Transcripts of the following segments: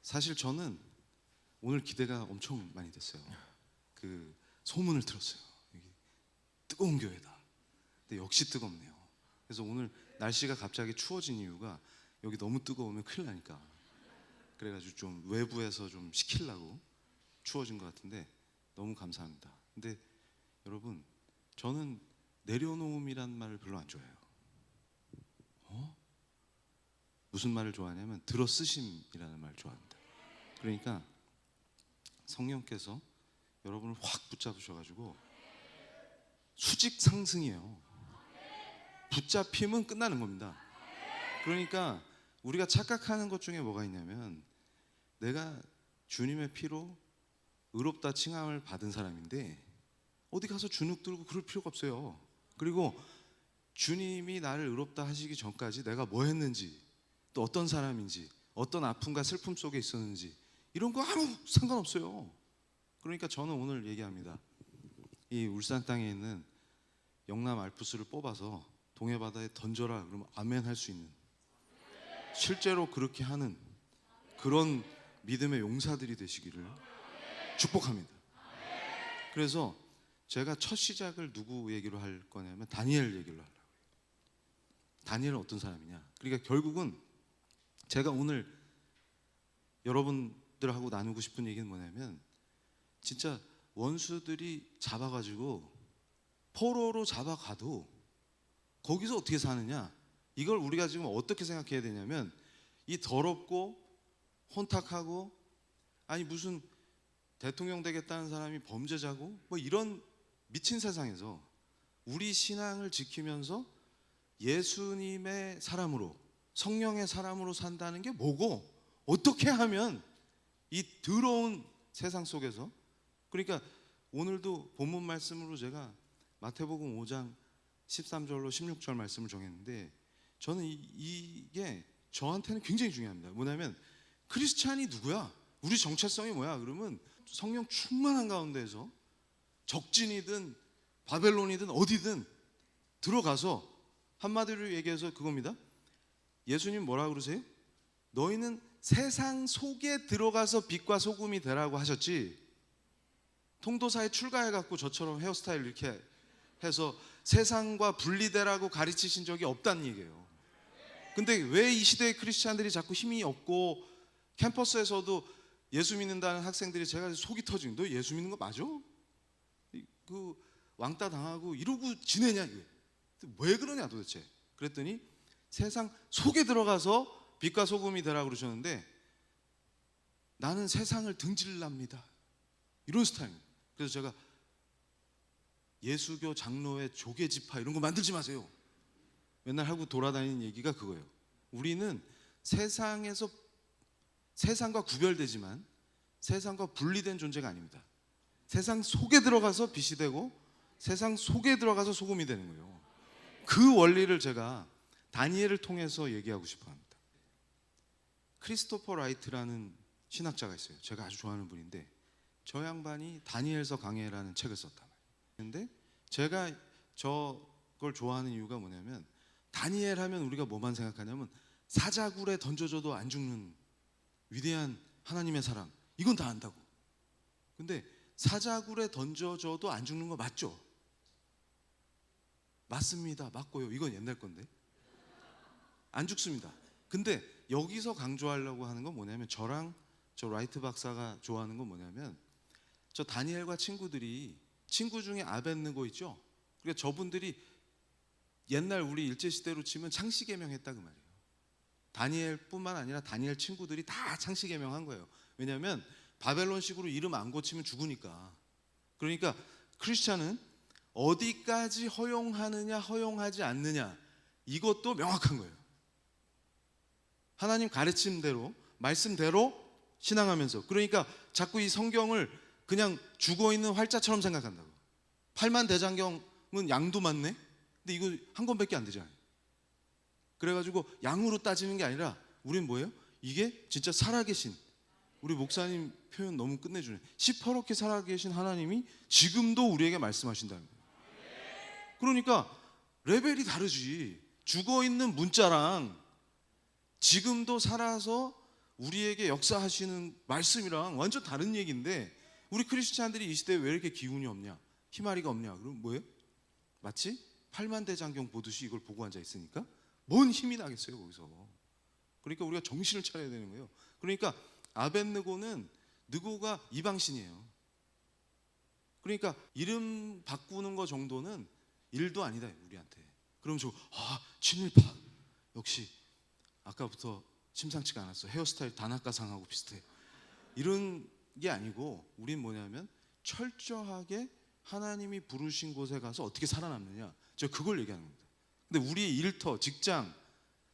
사실 저는 오늘 기대가 엄청 많이 됐어요. 그 소문을 들었어요. 여기 뜨거운 교회다. 근데 역시 뜨겁네요. 그래서 오늘 날씨가 갑자기 추워진 이유가 여기 너무 뜨거우면 큰일 나니까. 그래가지고 좀 외부에서 좀 식히려고 추워진 것 같은데 너무 감사합니다. 근데 여러분, 저는 내려놓음이란 말을 별로 안 좋아해요. 무슨 말을 좋아하냐면 들어쓰심이라는 말을 좋아합니다. 그러니까 성령께서 여러분을 확 붙잡으셔가지고 수직 상승이에요. 붙잡힘은 끝나는 겁니다. 그러니까 우리가 착각하는 것 중에 뭐가 있냐면, 내가 주님의 피로 의롭다 칭함을 받은 사람인데 어디 가서 주눅 들고 그럴 필요가 없어요. 그리고 주님이 나를 의롭다 하시기 전까지 내가 뭐 했는지, 또 어떤 사람인지, 어떤 아픔과 슬픔 속에 있었는지, 이런 거 아무 상관없어요. 그러니까 저는 오늘 얘기합니다. 이 울산 땅에 있는 영남 알프스를 뽑아서 동해바다에 던져라 그러면 아멘 할 수 있는, 실제로 그렇게 하는 그런 믿음의 용사들이 되시기를 축복합니다. 그래서 제가 첫 시작을 누구 얘기로 할 거냐면 다니엘 얘기로 하려고요. 다니엘은 어떤 사람이냐? 그러니까 결국은 제가 오늘 여러분들하고 나누고 싶은 얘기는 뭐냐면, 진짜 원수들이 잡아가지고 포로로 잡아가도 거기서 어떻게 사느냐, 이걸 우리가 지금 어떻게 생각해야 되냐면, 이 더럽고 혼탁하고, 아니 무슨 대통령 되겠다는 사람이 범죄자고 뭐 이런 미친 세상에서 우리 신앙을 지키면서 예수님의 사람으로, 성령의 사람으로 산다는 게 뭐고, 어떻게 하면 이 더러운 세상 속에서, 그러니까 오늘도 본문 말씀으로 제가 마태복음 5장 13절로 16절 말씀을 정했는데, 저는 이게 저한테는 굉장히 중요합니다. 뭐냐면 크리스찬이 누구야? 우리 정체성이 뭐야? 그러면 성령 충만한 가운데에서 적진이든 바벨론이든 어디든 들어가서, 한마디로 얘기해서 그겁니다. 예수님 뭐라고 그러세요? 너희는 세상 속에 들어가서 빛과 소금이 되라고 하셨지, 통도사에 출가해갖고 저처럼 헤어스타일 이렇게 해서 세상과 분리되라고 가르치신 적이 없다는 얘기예요. 근데 왜 이 시대의 크리스찬들이 자꾸 힘이 없고 캠퍼스에서도 예수 믿는다는 학생들이, 제가 속이 터지는, 너 예수 믿는 거 맞아? 그 왕따 당하고 이러고 지내냐, 이게 왜 그러냐 도대체. 그랬더니 세상 속에 들어가서 빛과 소금이 되라고 그러셨는데, 나는 세상을 등질랍니다, 이런 스타일입니다. 그래서 제가 예수교 장로회 조계지파 이런 거 만들지 마세요. 맨날 하고 돌아다니는 얘기가 그거예요. 우리는 세상과 구별되지만 세상과 분리된 존재가 아닙니다. 세상 속에 들어가서 빛이 되고 세상 속에 들어가서 소금이 되는 거예요. 그 원리를 제가 다니엘을 통해서 얘기하고 싶어 합니다. 크리스토퍼 라이트라는 신학자가 있어요. 제가 아주 좋아하는 분인데, 저 양반이 다니엘서 강해라는 책을 썼단 말이에요. 근데 제가 저걸 좋아하는 이유가 뭐냐면, 다니엘 하면 우리가 뭐만 생각하냐면 사자굴에 던져줘도 안 죽는 위대한 하나님의 사람, 이건 다 안다고. 근데 사자굴에 던져줘도 안 죽는 거 맞죠? 맞습니다. 맞고요. 이건 옛날 건데 안 죽습니다. 근데 여기서 강조하려고 하는 건 뭐냐면, 저랑 저 라이트 박사가 좋아하는 건 뭐냐면, 저 다니엘과 친구들이, 친구 중에 아벳느고 있죠? 그러니까 저분들이 옛날 우리 일제시대로 치면 창씨개명 했다 그 말이에요. 다니엘뿐만 아니라 다니엘 친구들이 다 창씨개명 한 거예요. 왜냐하면 바벨론식으로 이름 안 고치면 죽으니까. 그러니까 크리스찬은 어디까지 허용하느냐 허용하지 않느냐, 이것도 명확한 거예요. 하나님 가르침대로, 말씀대로 신앙하면서. 그러니까 자꾸 이 성경을 그냥 죽어있는 활자처럼 생각한다고. 팔만대장경은 양도 많네? 근데 이거 한 권밖에 안 되잖아요. 그래가지고 양으로 따지는 게 아니라 우리는 뭐예요? 이게 진짜 살아계신, 우리 목사님 표현 너무 끝내주네. 시퍼렇게 살아계신 하나님이 지금도 우리에게 말씀하신다는 거예요. 그러니까 레벨이 다르지. 죽어있는 문자랑 지금도 살아서 우리에게 역사하시는 말씀이랑 완전 다른 얘기인데 우리 크리스찬들이 이 시대에 왜 이렇게 기운이 없냐, 희마리가 없냐? 그럼 뭐예요? 마치 팔만대장경 보듯이 이걸 보고 앉아 있으니까 뭔 힘이 나겠어요 거기서. 그러니까 우리가 정신을 차려야 되는 거예요. 그러니까 아벳느고는 느고가 이방신이에요. 그러니까 이름 바꾸는 거 정도는 일도 아니다 우리한테. 그럼 친일파 역시 아까부터 심상치가 않았어. 헤어스타일 다나카상하고 비슷해. 이런 게 아니고 우린 뭐냐면 철저하게 하나님이 부르신 곳에 가서 어떻게 살아남느냐, 저 그걸 얘기하는 겁니다. 근데 우리의 일터, 직장,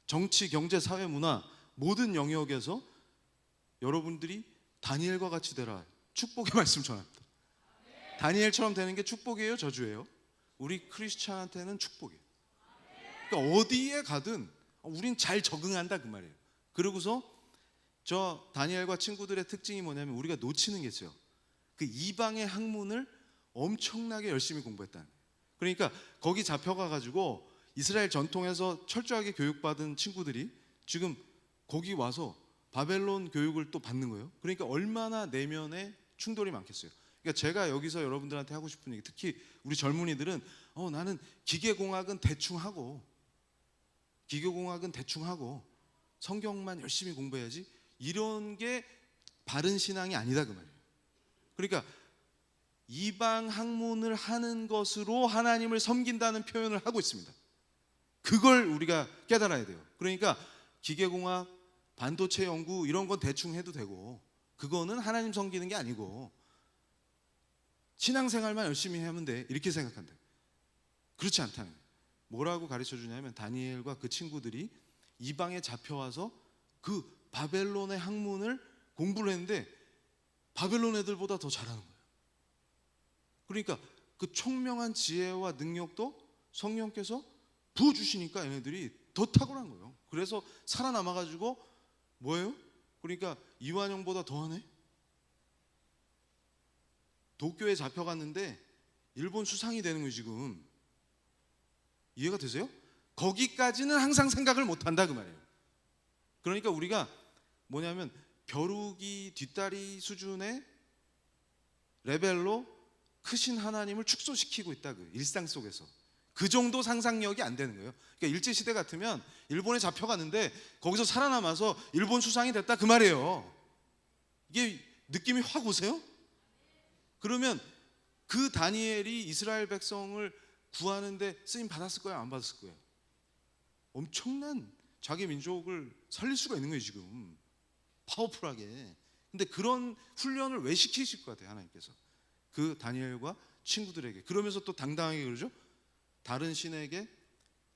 정치, 경제, 사회, 문화 모든 영역에서 여러분들이 다니엘과 같이 되라, 축복의 말씀 전합니다. 다니엘처럼 되는 게 축복이에요, 저주예요? 우리 크리스찬한테는 축복이에요. 그러니까 어디에 가든 우린 잘 적응한다 그 말이에요. 그러고서 저 다니엘과 친구들의 특징이 뭐냐면 우리가 놓치는 게 있어요. 그 이방의 학문을 엄청나게 열심히 공부했다는 거예요. 그러니까 거기 잡혀가 가지고 이스라엘 전통에서 철저하게 교육받은 친구들이 지금 거기 와서 바벨론 교육을 또 받는 거예요. 그러니까 얼마나 내면에 충돌이 많겠어요. 그러니까 제가 여기서 여러분들한테 하고 싶은 얘기, 특히 우리 젊은이들은 나는 기계공학은 대충 하고 성경만 열심히 공부해야지, 이런 게 바른 신앙이 아니다 그 말이에요. 그러니까 이방 학문을 하는 것으로 하나님을 섬긴다는 표현을 하고 있습니다. 그걸 우리가 깨달아야 돼요. 그러니까 기계공학, 반도체 연구 이런 건 대충 해도 되고 그거는 하나님 섬기는 게 아니고 신앙생활만 열심히 하면 돼, 이렇게 생각한다. 그렇지 않다는 거예요. 뭐라고 가르쳐 주냐면 다니엘과 그 친구들이 이방에 잡혀와서 그 바벨론의 학문을 공부를 했는데 바벨론 애들보다 더 잘하는 거예요. 그러니까 그 총명한 지혜와 능력도 성령께서 부어주시니까 얘네들이 더 탁월한 거예요. 그래서 살아남아가지고 뭐예요? 그러니까 이완용보다 더하네. 도쿄에 잡혀갔는데 일본 수상이 되는 거예요 지금. 이해가 되세요? 거기까지는 항상 생각을 못한다 그 말이에요. 그러니까 우리가 뭐냐면 벼룩이 뒷다리 수준의 레벨로 크신 하나님을 축소시키고 있다, 그 일상 속에서. 그 정도 상상력이 안 되는 거예요. 그러니까 일제시대 같으면 일본에 잡혀갔는데 거기서 살아남아서 일본 수상이 됐다 그 말이에요. 이게 느낌이 확 오세요? 그러면 그 다니엘이 이스라엘 백성을 구하는데 쓰임 받았을 거예요, 안 받았을 거예요? 엄청난 자기 민족을 살릴 수가 있는 거예요 지금, 파워풀하게. 근데 그런 훈련을 왜 시키실 것 같아요 하나님께서 그 다니엘과 친구들에게. 그러면서 또 당당하게 그러죠. 다른 신에게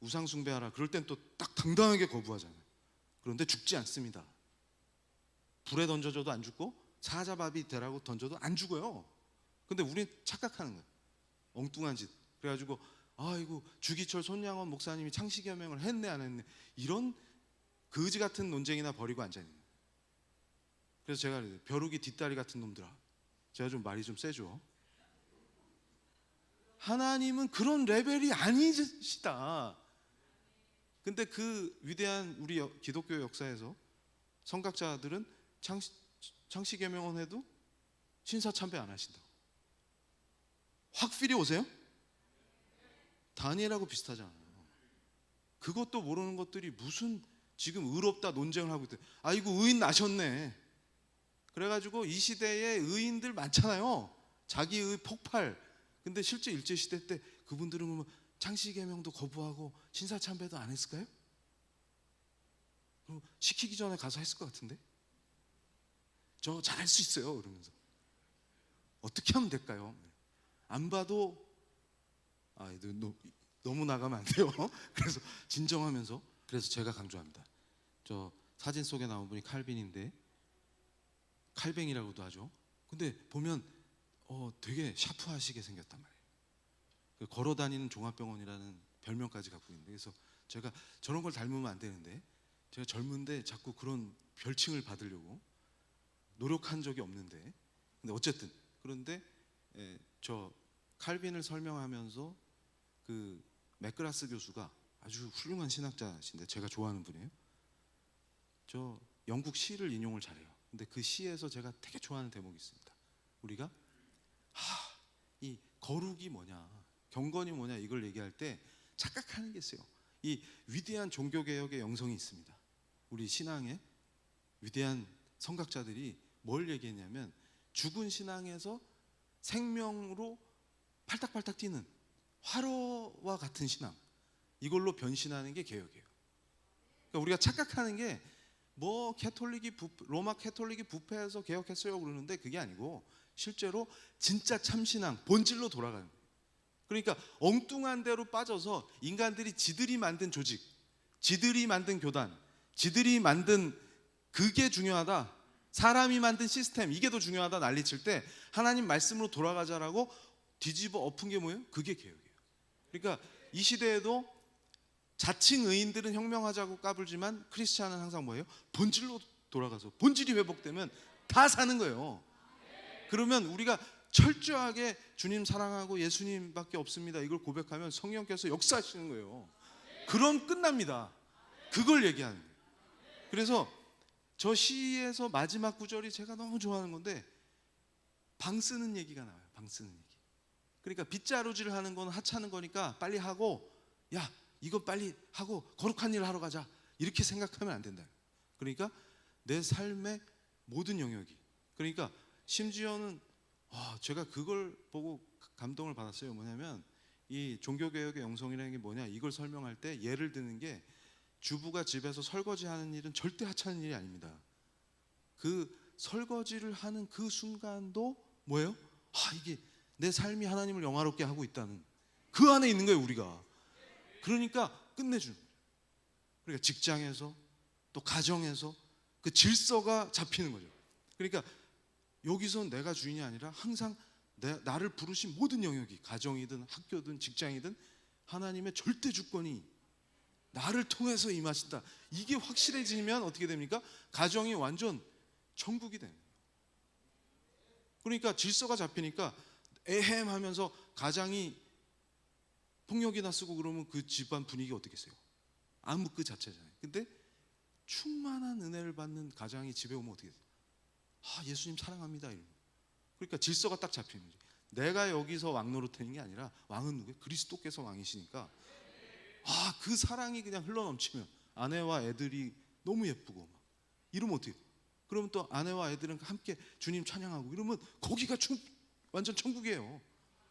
우상 숭배하라, 그럴 땐 또 딱 당당하게 거부하잖아요. 그런데 죽지 않습니다. 불에 던져줘도 안 죽고 사자밥이 되라고 던져도 안 죽어요. 근데 우린 착각하는 거예요, 엉뚱한 짓. 그래가지고 아이고 주기철 손양원 목사님이 창시개명을 했네 안 했네, 이런 거지 같은 논쟁이나 벌이고 앉아있는 거예요. 그래서 제가 벼룩이 뒷다리 같은 놈들아, 제가 좀 말이 좀 세죠. 하나님은 그런 레벨이 아니시다. 근데 그 위대한 우리 기독교 역사에서 성각자들은 창시개명은 해도 신사참배 안 하신다고. 확 필이 오세요? 다니엘하고 비슷하잖아요. 그것도 모르는 것들이 무슨 지금 의롭다 논쟁을 하고 있대. 아이고 의인 나셨네. 그래가지고 이 시대에 의인들 많잖아요. 자기의 폭발. 근데 실제 일제시대 때 그분들은 그러면 창시개명도 거부하고 신사참배도 안 했을까요? 그럼 시키기 전에 가서 했을 것 같은데. 저 잘할 수 있어요 그러면서. 어떻게 하면 될까요? 안 봐도 너무 나가면 안 돼요. 그래서 진정하면서. 그래서 제가 강조합니다. 저 사진 속에 나온 분이 칼빈인데, 칼뱅이라고도 하죠. 근데 보면 되게 샤프하시게 생겼단 말이에요. 걸어다니는 종합병원이라는 별명까지 갖고 있는데, 그래서 제가 저런 걸 닮으면 안 되는데, 제가 젊은데 자꾸 그런 별칭을 받으려고 노력한 적이 없는데, 근데 어쨌든 그런데 저 칼빈을 설명하면서 그 맥그라스 교수가 아주 훌륭한 신학자신데 제가 좋아하는 분이에요. 저 영국 시를 인용을 잘해요. 근데 그 시에서 제가 되게 좋아하는 대목이 있습니다. 우리가 이 거룩이 뭐냐, 경건이 뭐냐 이걸 얘기할 때 착각하는 게 있어요. 이 위대한 종교개혁의 영성이 있습니다. 우리 신앙의 위대한 성각자들이 뭘 얘기했냐면 죽은 신앙에서 생명으로 팔딱팔딱 뛰는 화로와 같은 신앙, 이걸로 변신하는 게 개혁이에요. 그러니까 우리가 착각하는 게 뭐 로마 캐톨릭이 부패해서 개혁했어요 그러는데 그게 아니고 실제로 진짜 참신앙 본질로 돌아가는 거예요. 그러니까 엉뚱한 데로 빠져서 인간들이 지들이 만든 조직, 지들이 만든 교단, 지들이 만든 그게 중요하다, 사람이 만든 시스템 이게 더 중요하다 난리칠 때 하나님 말씀으로 돌아가자라고 뒤집어 엎은 게 뭐예요? 그게 개혁이에요. 그러니까 이 시대에도 자칭 의인들은 혁명하자고 까불지만 크리스찬은 항상 뭐예요? 본질로 돌아가서 본질이 회복되면 다 사는 거예요. 그러면 우리가 철저하게 주님 사랑하고 예수님밖에 없습니다 이걸 고백하면 성령께서 역사하시는 거예요. 그럼 끝납니다. 그걸 얘기하는 거예요. 그래서 저 시에서 마지막 구절이 제가 너무 좋아하는 건데 방 쓰는 얘기가 나와요. 방 쓰는 얘기. 그러니까 빗자루질 하는 건 하찮은 거니까 빨리 하고, 야 이거 빨리 하고 거룩한 일을 하러 가자 이렇게 생각하면 안 된다. 그러니까 내 삶의 모든 영역이, 그러니까 심지어는 제가 그걸 보고 감동을 받았어요. 뭐냐면 이 종교개혁의 영성이라는 게 뭐냐, 이걸 설명할 때 예를 드는 게 주부가 집에서 설거지하는 일은 절대 하찮은 일이 아닙니다. 그 설거지를 하는 그 순간도 뭐예요? 이게 내 삶이 하나님을 영화롭게 하고 있다는 그 안에 있는 거예요 우리가. 그러니까 끝내주는 거예요. 그러니까 직장에서 또 가정에서 그 질서가 잡히는 거죠. 그러니까 여기서 내가 주인이 아니라 항상 나를 부르신 모든 영역이, 가정이든 학교든 직장이든 하나님의 절대 주권이 나를 통해서 임하신다. 이게 확실해지면 어떻게 됩니까? 가정이 완전 천국이 되는 거예요. 그러니까 질서가 잡히니까 에헴하면서 가장이 폭력이나 쓰고 그러면 그 집안 분위기 어떻겠어요? 암흑 그 자체잖아요. 근데 충만한 은혜를 받는 가장이 집에 오면 어떻게 돼요? 예수님 사랑합니다 이러면. 그러니까 질서가 딱 잡히는 거죠. 내가 여기서 왕 노릇하는 게 아니라 왕은 누구예요? 그리스도께서 왕이시니까 그 사랑이 그냥 흘러넘치면 아내와 애들이 너무 예쁘고 막 이러면 어떻게 돼요? 그러면 또 아내와 애들은 함께 주님 찬양하고 이러면 거기가 완전 천국이에요.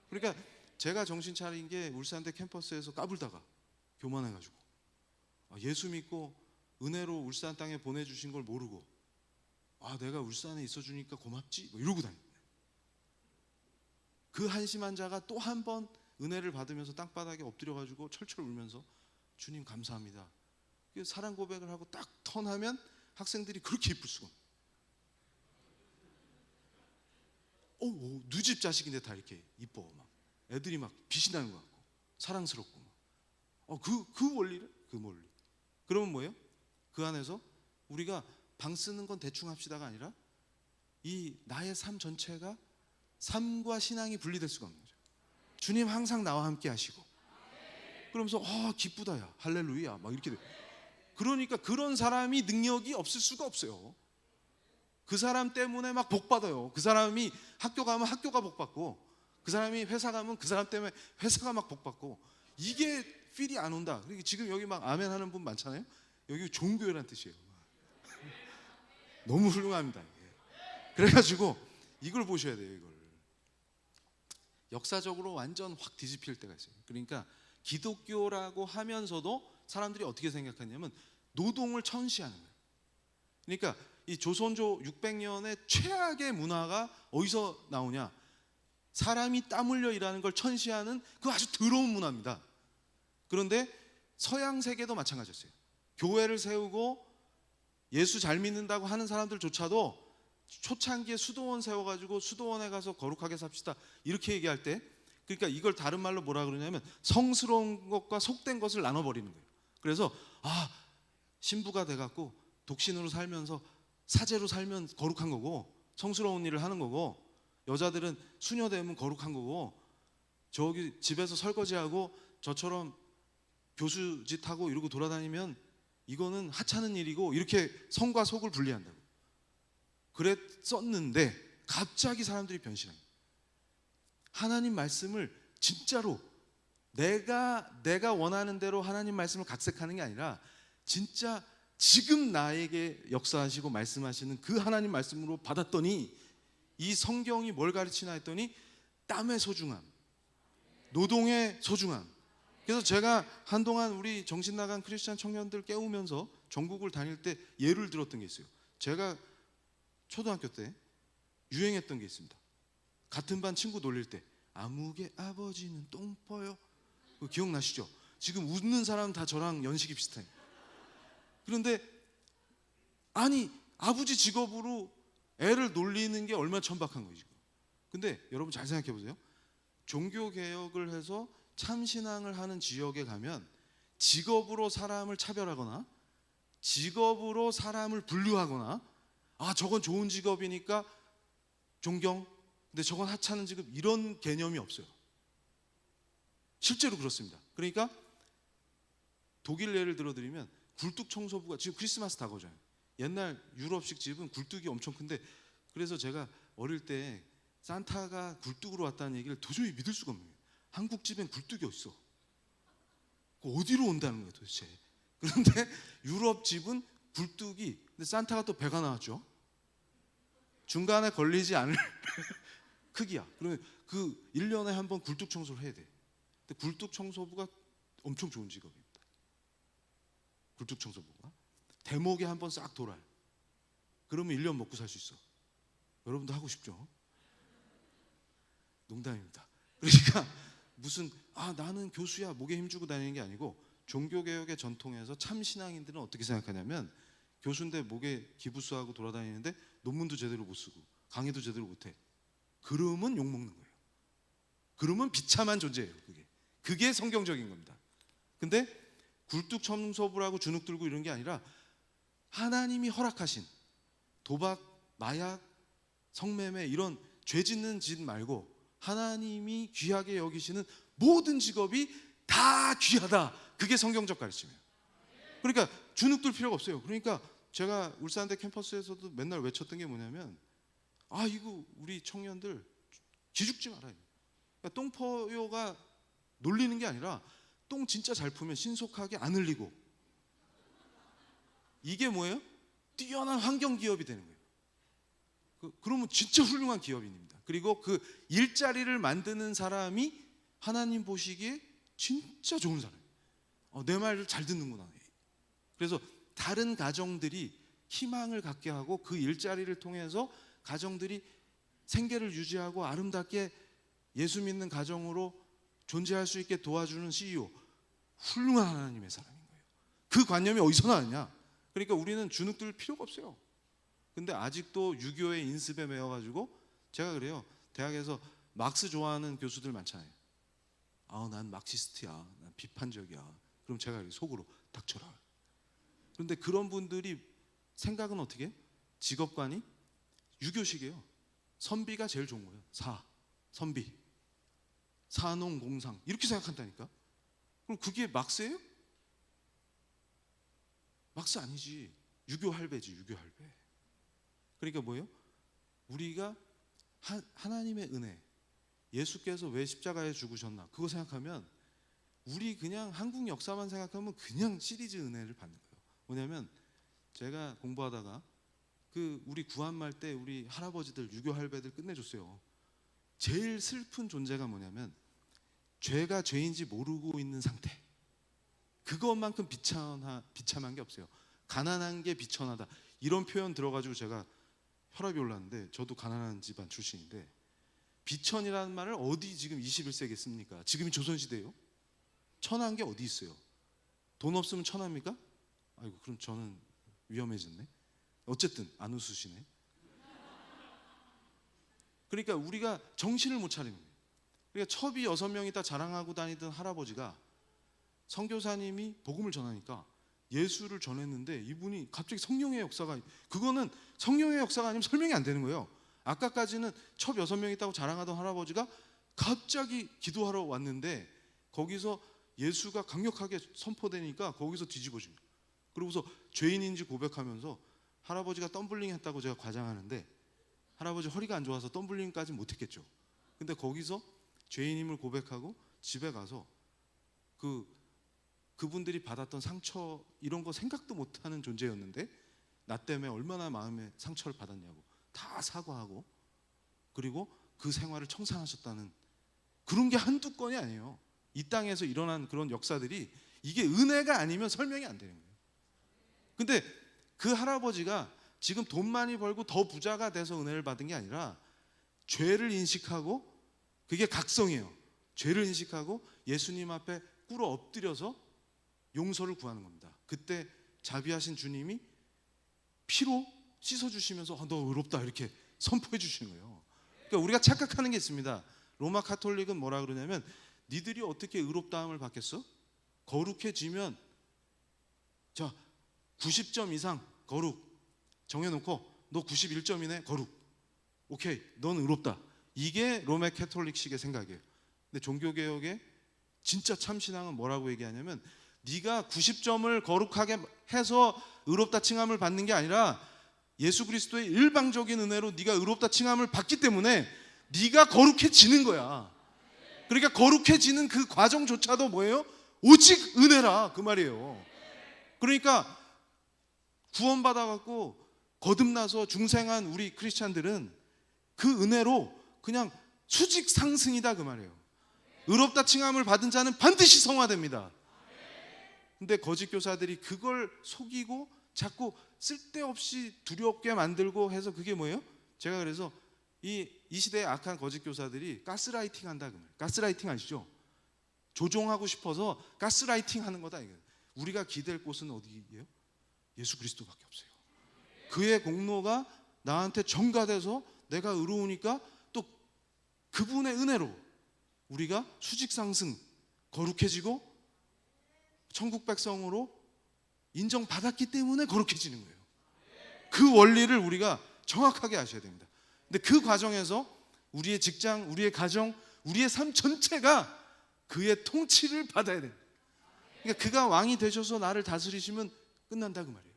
그러니까 제가 정신 차린 게 울산대 캠퍼스에서 까불다가 교만해가지고 예수 믿고 은혜로 울산 땅에 보내주신 걸 모르고 내가 울산에 있어주니까 고맙지 뭐 이러고 다녀요. 그 한심한 자가 또 한 번 은혜를 받으면서 땅바닥에 엎드려가지고 철철 울면서 주님 감사합니다 사랑 고백을 하고 딱 턴하면 학생들이 그렇게 이쁠 수가 누집 자식인데 다 이렇게 이뻐. 막 애들이 막 빛이 나는 것 같고 사랑스럽고 그 원리를 그 원리. 그러면 뭐예요? 그 안에서 우리가 방 쓰는 건 대충 합시다가 아니라 이 나의 삶 전체가 삶과 신앙이 분리될 수가 없는 거죠. 주님 항상 나와 함께 하시고 그러면서 기쁘다 야 할렐루야 막 이렇게 돼. 그러니까 그런 사람이 능력이 없을 수가 없어요. 그 사람 때문에 막 복 받아요. 그 사람이 학교 가면 학교가 복 받고 그 사람이 회사 가면 그 사람 때문에 회사가 막 복 받고 이게 필이 안 온다. 그러니까 지금 여기 막 아멘 하는 분 많잖아요. 여기 좋은 교회란 뜻이에요. 너무 훌륭합니다. 그래가지고 이걸 보셔야 돼요. 이걸 역사적으로 완전 확 뒤집힐 때가 있어요. 그러니까 기독교라고 하면서도 사람들이 어떻게 생각하냐면 노동을 천시하는 거예요. 그러니까 이 조선조 600년의 최악의 문화가 어디서 나오냐? 사람이 땀 흘려 일하는 걸 천시하는 그 아주 더러운 문화입니다. 그런데 서양 세계도 마찬가지였어요. 교회를 세우고 예수 잘 믿는다고 하는 사람들조차도 초창기에 수도원 세워가지고 수도원에 가서 거룩하게 삽시다 이렇게 얘기할 때, 그러니까 이걸 다른 말로 뭐라 그러냐면 성스러운 것과 속된 것을 나눠버리는 거예요. 그래서 신부가 돼갖고 독신으로 살면서 사제로 살면 거룩한 거고 성스러운 일을 하는 거고, 여자들은 수녀 되면 거룩한 거고, 저기 집에서 설거지하고 저처럼 교수짓하고 이러고 돌아다니면 이거는 하찮은 일이고 이렇게 성과 속을 분리한다고 그랬었는데 갑자기 사람들이 변신해요. 하나님 말씀을 진짜로 내가 원하는 대로 하나님 말씀을 각색하는 게 아니라 진짜 지금 나에게 역사하시고 말씀하시는 그 하나님 말씀으로 받았더니 이 성경이 뭘 가르치나 했더니 땀의 소중함, 노동의 소중함. 그래서 제가 한동안 우리 정신 나간 크리스찬 청년들 깨우면서 전국을 다닐 때 예를 들었던 게 있어요. 제가 초등학교 때 유행했던 게 있습니다. 같은 반 친구 놀릴 때 아무개 아버지는 똥퍼요. 그거 기억나시죠? 지금 웃는 사람은 다 저랑 연식이 비슷해요. 그런데 아니 아버지 직업으로 애를 놀리는 게 얼마나 천박한 거지. 근데 여러분 잘 생각해 보세요. 종교 개혁을 해서 참신앙을 하는 지역에 가면 직업으로 사람을 차별하거나 직업으로 사람을 분류하거나 아 저건 좋은 직업이니까 존경, 근데 저건 하찮은 직업, 이런 개념이 없어요. 실제로 그렇습니다. 그러니까 독일 예를 들어드리면 굴뚝 청소부가 지금 크리스마스 다가오잖아요. 옛날 유럽식 집은 굴뚝이 엄청 큰데 그래서 제가 어릴 때 산타가 굴뚝으로 왔다는 얘기를 도저히 믿을 수가 없는 거예요. 한국 집엔 굴뚝이 어딨어? 어디로 온다는 거예요 도대체. 그런데 유럽 집은 굴뚝이, 근데 산타가 또 배가 나왔죠. 중간에 걸리지 않을 크기야. 그러면 그 1년에 한 번 굴뚝 청소를 해야 돼. 근데 굴뚝 청소부가 엄청 좋은 직업입니다. 굴뚝 청소부가 대목에 한 번 싹 돌아요. 그러면 1년 먹고 살 수 있어. 여러분도 하고 싶죠? 농담입니다. 그러니까 무슨 나는 교수야 목에 힘주고 다니는 게 아니고 종교개혁의 전통에서 참 신앙인들은 어떻게 생각하냐면 교수인데 목에 기부스하고 돌아다니는데 논문도 제대로 못 쓰고 강의도 제대로 못해. 그러면 욕먹는 거예요. 그러면 비참한 존재예요. 그게 성경적인 겁니다. 근데 굴뚝 청소부라고 주눅 들고 이런 게 아니라 하나님이 허락하신 도박, 마약, 성매매 이런 죄 짓는 짓 말고 하나님이 귀하게 여기시는 모든 직업이 다 귀하다. 그게 성경적 가르침이에요. 그러니까 주눅 들 필요가 없어요. 그러니까 제가 울산대 캠퍼스에서도 맨날 외쳤던 게 뭐냐면 이거 우리 청년들 기죽지 말아요. 그러니까 똥퍼요가 놀리는 게 아니라 똥 진짜 잘 풀면 신속하게 안 흘리고 이게 뭐예요? 뛰어난 환경 기업이 되는 거예요. 그러면 진짜 훌륭한 기업인입니다. 그리고 그 일자리를 만드는 사람이 하나님 보시기에 진짜 좋은 사람이에요. 내 말을 잘 듣는구나. 그래서 다른 가정들이 희망을 갖게 하고 그 일자리를 통해서 가정들이 생계를 유지하고 아름답게 예수 믿는 가정으로 존재할 수 있게 도와주는 CEO, 훌륭한 하나님의 사람인 거예요. 그 관념이 어디서 나왔냐? 그러니까 우리는 주눅 들 필요가 없어요. 근데 아직도 유교의 인습에 매여가지고 제가 그래요. 대학에서 막스 좋아하는 교수들 많잖아요. 난 막시스트야, 난 비판적이야. 그럼 제가 그래요. 속으로 닥쳐라. 그런데 그런 분들이 생각은 어떻게 해요? 직업관이 유교식이에요. 선비가 제일 좋은 거예요. 선비, 사농, 공상 이렇게 생각한다니까. 그럼 그게 막스예요? 막스 아니지. 유교 할배지, 유교 할배. 그러니까 뭐예요? 우리가 하나님의 은혜, 예수께서 왜 십자가에 죽으셨나 그거 생각하면 우리 그냥 한국 역사만 생각하면 그냥 시리즈 은혜를 받는 거예요. 뭐냐면 제가 공부하다가 우리 구한말 때 우리 할아버지들 유교 할배들 끝내줬어요. 제일 슬픈 존재가 뭐냐면 죄가 죄인지 모르고 있는 상태. 그것만큼 비참한 게 없어요. 가난한 게 비천하다 이런 표현 들어가지고 제가 혈압이 올랐는데 저도 가난한 집안 출신인데 비천이라는 말을 어디 지금 21세기에 씁니까? 지금이 조선시대예요. 천한 게 어디 있어요? 돈 없으면 천합니까? 아이고 그럼 저는 위험해졌네. 어쨌든 안 웃으시네. 그러니까 우리가 정신을 못 차리는 거예요. 그러니까 첩이 6명이 다 자랑하고 다니던 할아버지가 선교사님이 복음을 전하니까 예수를 전했는데 이분이 갑자기 성령의 역사가, 그거는 성령의 역사가 아니면 설명이 안 되는 거예요. 아까까지는 첩 6명 있다고 자랑하던 할아버지가 갑자기 기도하러 왔는데 거기서 예수가 강력하게 선포되니까 거기서 뒤집어집니다. 그러고서 죄인인지 고백하면서 할아버지가 덤블링 했다고 제가 과장하는데 할아버지 허리가 안 좋아서 덤블링까지 못했겠죠. 근데 거기서 죄인임을 고백하고 집에 가서 그분들이 받았던 상처 이런 거 생각도 못하는 존재였는데 나 때문에 얼마나 마음에 상처를 받았냐고 다 사과하고 그리고 그 생활을 청산하셨다는 그런 게 한두 건이 아니에요. 이 땅에서 일어난 그런 역사들이 이게 은혜가 아니면 설명이 안 되는 거예요. 근데 그 할아버지가 지금 돈 많이 벌고 더 부자가 돼서 은혜를 받은 게 아니라 죄를 인식하고 그게 각성이에요. 죄를 인식하고 예수님 앞에 꿇어 엎드려서 용서를 구하는 겁니다. 그때 자비하신 주님이 피로 씻어주시면서 너 의롭다 이렇게 선포해 주시는 거예요. 그러니까 우리가 착각하는 게 있습니다. 로마 카톨릭은 뭐라 그러냐면 니들이 어떻게 의롭다함을 받겠어? 거룩해지면 자 90점 이상 거룩 정해놓고 너 91점이네 거룩 오케이 넌 의롭다. 이게 로마 카톨릭식의 생각이에요. 근데 종교개혁의 진짜 참신앙은 뭐라고 얘기하냐면 네가 90점을 거룩하게 해서 의롭다 칭함을 받는 게 아니라 예수 그리스도의 일방적인 은혜로 네가 의롭다 칭함을 받기 때문에 네가 거룩해지는 거야. 그러니까 거룩해지는 그 과정조차도 뭐예요? 오직 은혜라 그 말이에요. 그러니까 구원받아갖고 거듭나서 중생한 우리 크리스찬들은 그 은혜로 그냥 수직 상승이다 그 말이에요. 의롭다 칭함을 받은 자는 반드시 성화됩니다. 근데 거짓 교사들이 그걸 속이고 자꾸 쓸데없이 두렵게 만들고 해서 그게 뭐예요? 제가 그래서 이 시대의 악한 거짓 교사들이 가스라이팅 한다 그 말이에요. 가스라이팅 아시죠? 조종하고 싶어서 가스라이팅 하는 거다 이게. 우리가 기댈 곳은 어디예요? 예수 그리스도밖에 없어요. 그의 공로가 나한테 전가돼서 내가 의로우니까 또 그분의 은혜로 우리가 수직상승 거룩해지고 천국 백성으로 인정받았기 때문에 거룩해지는 거예요. 그 원리를 우리가 정확하게 아셔야 됩니다. 근데 그 과정에서 우리의 직장, 우리의 가정, 우리의 삶 전체가 그의 통치를 받아야 돼요. 그러니까 그가 왕이 되셔서 나를 다스리시면 끝난다 그 말이에요.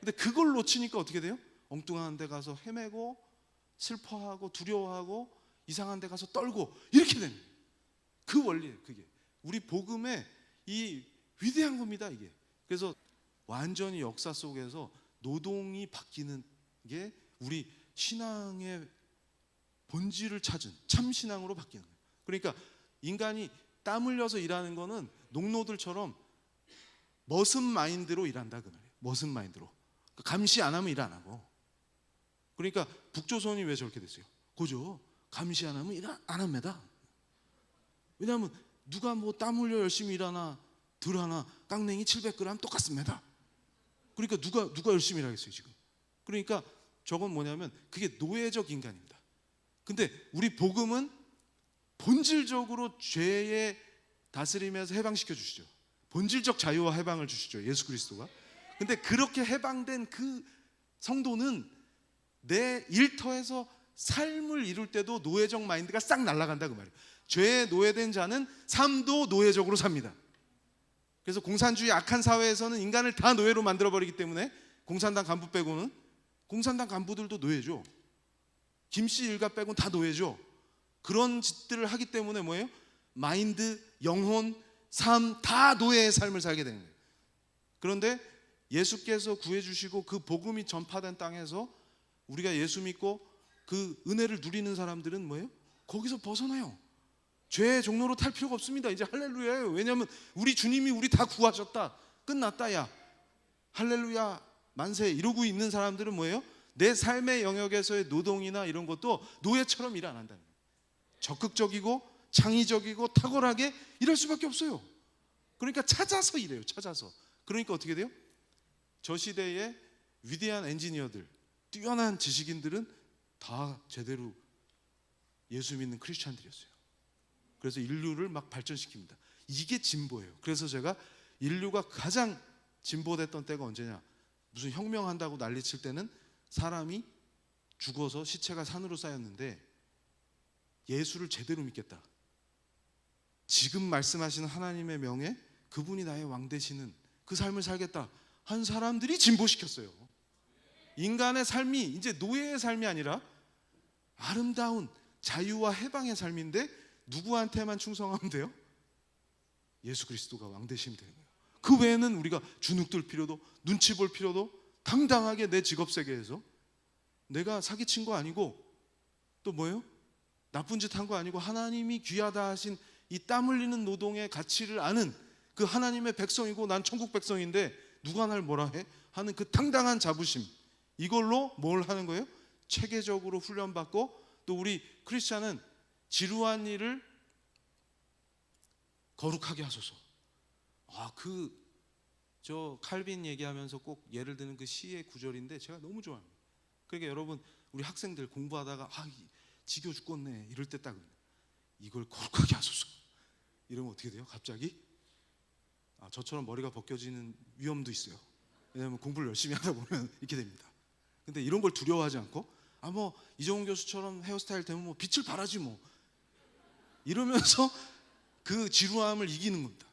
근데 그걸 놓치니까 어떻게 돼요? 엉뚱한 데 가서 헤매고 슬퍼하고 두려워하고 이상한 데 가서 떨고 이렇게 되는 거예요. 그 원리예요. 그게 우리 복음의 이 위대한 겁니다 이게. 그래서 완전히 역사 속에서 노동이 바뀌는 게 우리 신앙의 본질을 찾은 참 신앙으로 바뀌는 거예요. 그러니까 인간이 땀 흘려서 일하는 거는 농노들처럼 머슴 마인드로 일한다 그 말이에요. 머슴 마인드로 감시 안 하면 일 안 하고. 그러니까 북조선이 왜 저렇게 됐어요? 그죠? 감시 안 하면 일 안 합니다. 왜냐하면 누가 뭐 땀 흘려 열심히 일하나 덜 하나 깡냉이 700g 똑같습니다. 그러니까 누가 열심히 일하겠어요 지금. 그러니까 저건 뭐냐면 그게 노예적 인간입니다. 근데 우리 복음은 본질적으로 죄의 다스림에서 해방시켜 주시죠. 본질적 자유와 해방을 주시죠 예수 그리스도가. 근데 그렇게 해방된 그 성도는 내 일터에서 삶을 이룰 때도 노예적 마인드가 싹 날아간다 그 말이에요. 죄에 노예된 자는 삶도 노예적으로 삽니다. 그래서 공산주의 악한 사회에서는 인간을 다 노예로 만들어버리기 때문에 공산당 간부 빼고는 공산당 간부들도 노예죠. 김씨 일가 빼고는 다 노예죠. 그런 짓들을 하기 때문에 뭐예요? 마인드, 영혼, 삶 다 노예의 삶을 살게 되는 거예요. 그런데 예수께서 구해주시고 그 복음이 전파된 땅에서 우리가 예수 믿고 그 은혜를 누리는 사람들은 뭐예요? 거기서 벗어나요. 죄의 종로로 탈 필요가 없습니다. 이제 할렐루야예요. 왜냐하면 우리 주님이 우리 다 구하셨다. 끝났다 야. 할렐루야 만세 이러고 있는 사람들은 뭐예요? 내 삶의 영역에서의 노동이나 이런 것도 노예처럼 일 안 한다는 거예요. 적극적이고 창의적이고 탁월하게 일할 수밖에 없어요. 그러니까 찾아서 일해요. 찾아서. 그러니까 어떻게 돼요? 저 시대의 위대한 엔지니어들, 뛰어난 지식인들은 다 제대로 예수 믿는 크리스찬들이었어요. 그래서 인류를 막 발전시킵니다. 이게 진보예요. 그래서 제가 인류가 가장 진보됐던 때가 언제냐? 무슨 혁명한다고 난리칠 때는 사람이 죽어서 시체가 산으로 쌓였는데 예수를 제대로 믿겠다. 지금 말씀하시는 하나님의 명예, 그분이 나의 왕 되시는 그 삶을 살겠다. 한 사람들이 진보시켰어요. 인간의 삶이 이제 노예의 삶이 아니라 아름다운 자유와 해방의 삶인데 누구한테만 충성하면 돼요? 예수 그리스도가 왕 되시면 되는 거예요. 그 외에는 우리가 주눅들 필요도, 눈치 볼 필요도, 당당하게 내 직업 세계에서 내가 사기친 거 아니고 또 뭐예요? 나쁜 짓 한 거 아니고 하나님이 귀하다 하신 이 땀 흘리는 노동의 가치를 아는 그 하나님의 백성이고 난 천국 백성인데 누가 날 뭐라 해? 하는 그 당당한 자부심, 이걸로 뭘 하는 거예요? 체계적으로 훈련받고, 또 우리 크리스찬은 지루한 일을 거룩하게 하소서. 저 칼빈 얘기하면서 꼭 예를 드는 그 시의 구절인데 제가 너무 좋아합니다. 그러니까 여러분, 우리 학생들 공부하다가 지겨 죽겠네 이럴 때 딱 이걸 거룩하게 하소서 이러면 어떻게 돼요? 갑자기 저처럼 머리가 벗겨지는 위험도 있어요. 왜냐하면 공부를 열심히 하다 보면 이렇게 됩니다. 근데 이런 걸 두려워하지 않고 이정훈 교수처럼 헤어스타일 되면 빛을 발하지 이러면서 그 지루함을 이기는 겁니다.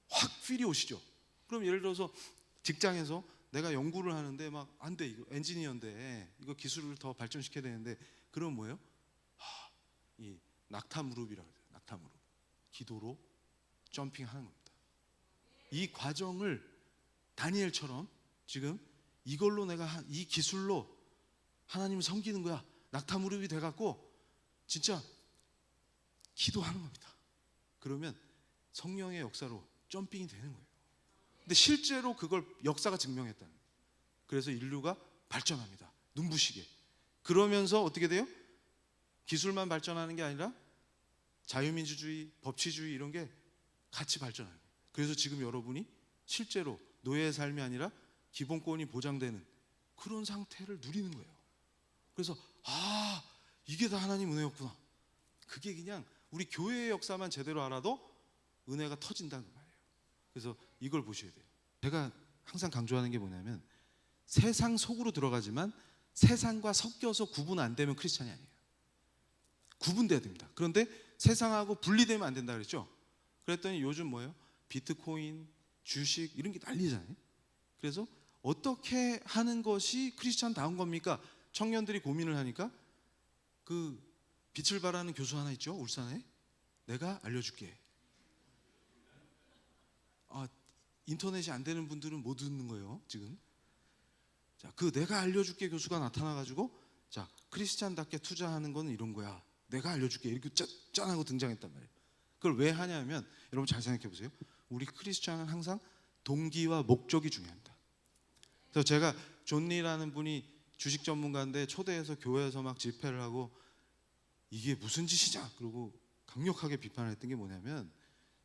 확 필이 오시죠. 그럼 예를 들어서 직장에서 내가 연구를 하는데 안 돼, 이거 엔지니어인데 이거 기술을 더 발전시켜야 되는데, 그럼 뭐예요? 이 낙타 무릎이라고 해요. 낙타 무릎. 기도로 점핑하는 겁니다. 이 과정을 다니엘처럼 지금 이걸로 내가 이 기술로 하나님을 섬기는 거야. 낙타 무릎이 돼갖고 진짜 기도하는 겁니다. 그러면 성령의 역사로 점핑이 되는 거예요. 근데 실제로 그걸 역사가 증명했다는 거예요. 그래서 인류가 발전합니다. 눈부시게. 그러면서 어떻게 돼요? 기술만 발전하는 게 아니라 자유민주주의, 법치주의 이런 게 같이 발전해요. 그래서 지금 여러분이 실제로 노예의 삶이 아니라 기본권이 보장되는 그런 상태를 누리는 거예요. 그래서 이게 다 하나님 은혜였구나. 그게 그냥 우리 교회의 역사만 제대로 알아도 은혜가 터진다는 말이에요. 그래서 이걸 보셔야 돼요. 제가 항상 강조하는 게 뭐냐면, 세상 속으로 들어가지만 세상과 섞여서 구분 안 되면 크리스찬이 아니에요. 구분돼야 됩니다. 그런데 세상하고 분리되면 안 된다 그랬죠. 그랬더니 요즘 뭐예요? 비트코인, 주식 이런 게 난리잖아요. 그래서 어떻게 하는 것이 크리스찬다운 겁니까? 청년들이 고민을 하니까 그 빛을 발하는 교수 하나 있죠, 울산에. 내가 알려줄게. 인터넷이 안 되는 분들은 못 듣는 거예요 지금. 자, 그 내가 알려줄게 교수가 나타나가지고, 자, 크리스찬답게 투자하는 거는 이런 거야, 내가 알려줄게, 이렇게 짠하고 등장했단 말이에요. 그걸 왜 하냐면, 여러분 잘 생각해 보세요. 우리 크리스찬은 항상 동기와 목적이 중요합니다. 그래서 제가 존리라는 분이 주식 전문가인데 초대해서 교회에서 막 집회를 하고 이게 무슨 짓이냐 그러고 강력하게 비판을 했던 게 뭐냐면,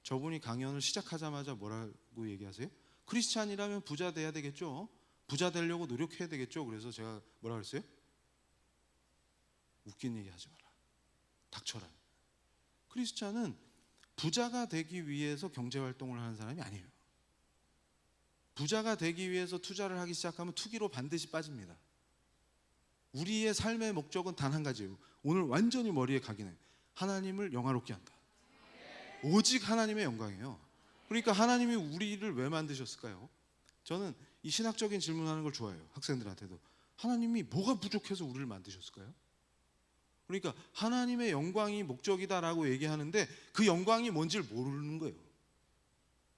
저분이 강연을 시작하자마자 뭐라고 얘기하세요? 크리스찬이라면 부자 돼야 되겠죠. 부자 되려고 노력해야 되겠죠. 그래서 제가 뭐라 그랬어요? 웃긴 얘기 하지 마라. 닥쳐라. 크리스찬은 부자가 되기 위해서 경제활동을 하는 사람이 아니에요. 부자가 되기 위해서 투자를 하기 시작하면 투기로 반드시 빠집니다. 우리의 삶의 목적은 단 한 가지예요. 오늘 완전히 머리에 각이네요. 하나님을 영화롭게 한다. 오직 하나님의 영광이에요. 그러니까 하나님이 우리를 왜 만드셨을까요? 저는 이 신학적인 질문하는 걸 좋아해요. 학생들한테도. 하나님이 뭐가 부족해서 우리를 만드셨을까요? 그러니까 하나님의 영광이 목적이다라고 얘기하는데 그 영광이 뭔지를 모르는 거예요.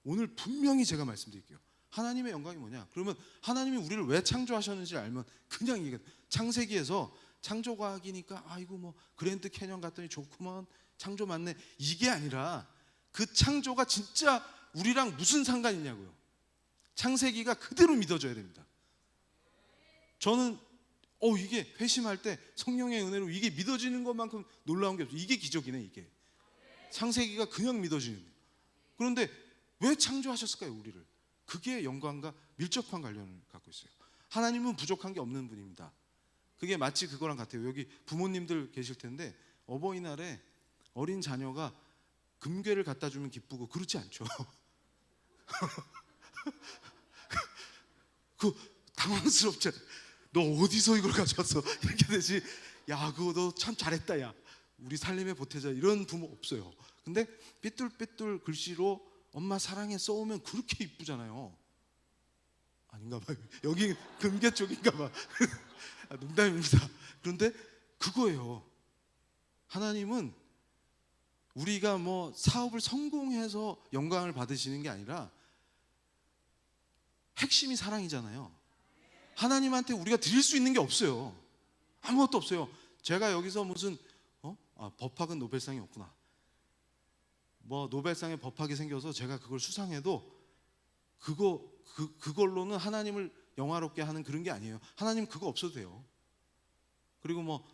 오늘 분명히 제가 말씀드릴게요. 하나님의 영광이 뭐냐? 그러면 하나님이 우리를 왜 창조하셨는지 알면 그냥 이게 창세기에서 창조과학이니까 그랜드 캐년 갔더니 좋구먼, 창조 맞네, 이게 아니라 그 창조가 진짜 우리랑 무슨 상관이냐고요. 창세기가 그대로 믿어져야 됩니다. 저는 이게 회심할 때 성령의 은혜로 이게 믿어지는 것만큼 놀라운 게 없어요. 이게 기적이네. 이게 창세기가 그냥 믿어지는 거예요. 그런데 왜 창조하셨을까요, 우리를? 그게 영광과 밀접한 관련을 갖고 있어요. 하나님은 부족한 게 없는 분입니다. 그게 마치 그거랑 같아요. 여기 부모님들 계실 텐데 어버이날에 어린 자녀가 금괴를 갖다 주면 기쁘고 그렇지 않죠. 그 당황스럽죠. 너 어디서 이걸 가져왔어? 이렇게 되지. 야, 그거 너 참 잘했다, 야, 우리 살림에 보태자, 이런 부모 없어요. 근데 삐뚤삐뚤 글씨로 엄마 사랑해 써오면 그렇게 이쁘잖아요. 아닌가 봐요. 여기 금계 쪽인가 봐. 농담입니다. 그런데 그거예요. 하나님은 우리가 뭐 사업을 성공해서 영광을 받으시는 게 아니라 핵심이 사랑이잖아요. 하나님한테 우리가 드릴 수 있는 게 없어요. 아무것도 없어요. 제가 여기서 무슨 법학은 노벨상이 없구나. 뭐 노벨상에 법학이 생겨서 제가 그걸 수상해도 그걸로는 하나님을 영화롭게 하는 그런 게 아니에요. 하나님 그거 없어도 돼요. 그리고 뭐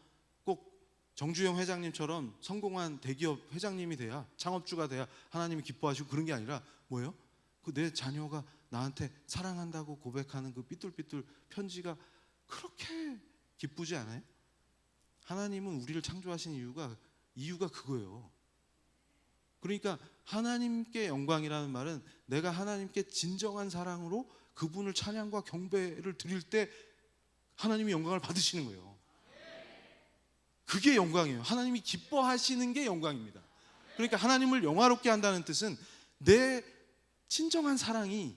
꼭 정주영 회장님처럼 성공한 대기업 회장님이 돼야, 창업주가 돼야 하나님이 기뻐하시고 그런 게 아니라 뭐예요? 그 내 자녀가 나한테 사랑한다고 고백하는 그 삐뚤삐뚤 편지가 그렇게 기쁘지 않아요? 하나님은 우리를 창조하신 이유가 그거예요. 그러니까 하나님께 영광이라는 말은 내가 하나님께 진정한 사랑으로 그분을 찬양과 경배를 드릴 때 하나님이 영광을 받으시는 거예요. 그게 영광이에요. 하나님이 기뻐하시는 게 영광입니다. 그러니까 하나님을 영화롭게 한다는 뜻은 내 진정한 사랑이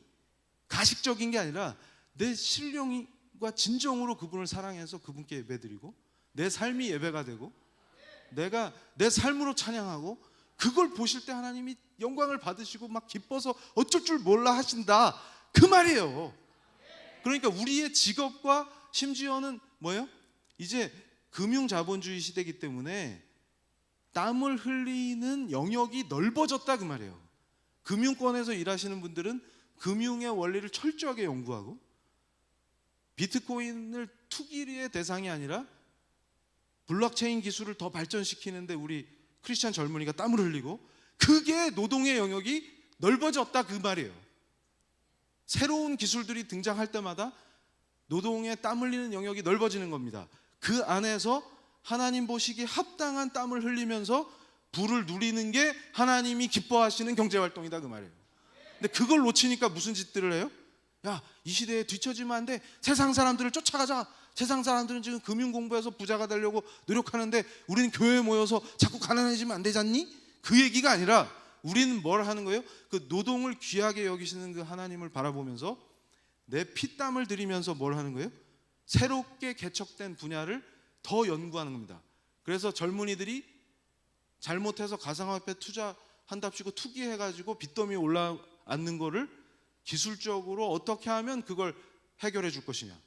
가식적인 게 아니라 내 신령과 진정으로 그분을 사랑해서 그분께 예배드리고 내 삶이 예배가 되고 내가 내 삶으로 찬양하고, 그걸 보실 때 하나님이 영광을 받으시고 막 기뻐서 어쩔 줄 몰라 하신다, 그 말이에요. 그러니까 우리의 직업과 심지어는 뭐예요? 이제 금융자본주의 시대이기 때문에 땀을 흘리는 영역이 넓어졌다 그 말이에요. 금융권에서 일하시는 분들은 금융의 원리를 철저하게 연구하고 비트코인을 투기의 대상이 아니라 블록체인 기술을 더 발전시키는데 우리 크리스찬 젊은이가 땀을 흘리고, 그게 노동의 영역이 넓어졌다 그 말이에요. 새로운 기술들이 등장할 때마다 노동의 땀 흘리는 영역이 넓어지는 겁니다. 그 안에서 하나님 보시기에 합당한 땀을 흘리면서 부를 누리는 게 하나님이 기뻐하시는 경제활동이다 그 말이에요. 근데 그걸 놓치니까 무슨 짓들을 해요? 야, 이 시대에 뒤처지면 안 돼. 세상 사람들을 쫓아가자. 세상 사람들은 지금 금융 공부해서 부자가 되려고 노력하는데 우리는 교회에 모여서 자꾸 가난해지면 안 되잖니? 그 얘기가 아니라 우리는 뭘 하는 거예요? 그 노동을 귀하게 여기시는 그 하나님을 바라보면서 내 피땀을 들이면서 뭘 하는 거예요? 새롭게 개척된 분야를 더 연구하는 겁니다. 그래서 젊은이들이 잘못해서 가상화폐 투자한답시고 투기해가지고 빚더미에 올라앉는 거를 기술적으로 어떻게 하면 그걸 해결해 줄 것이냐.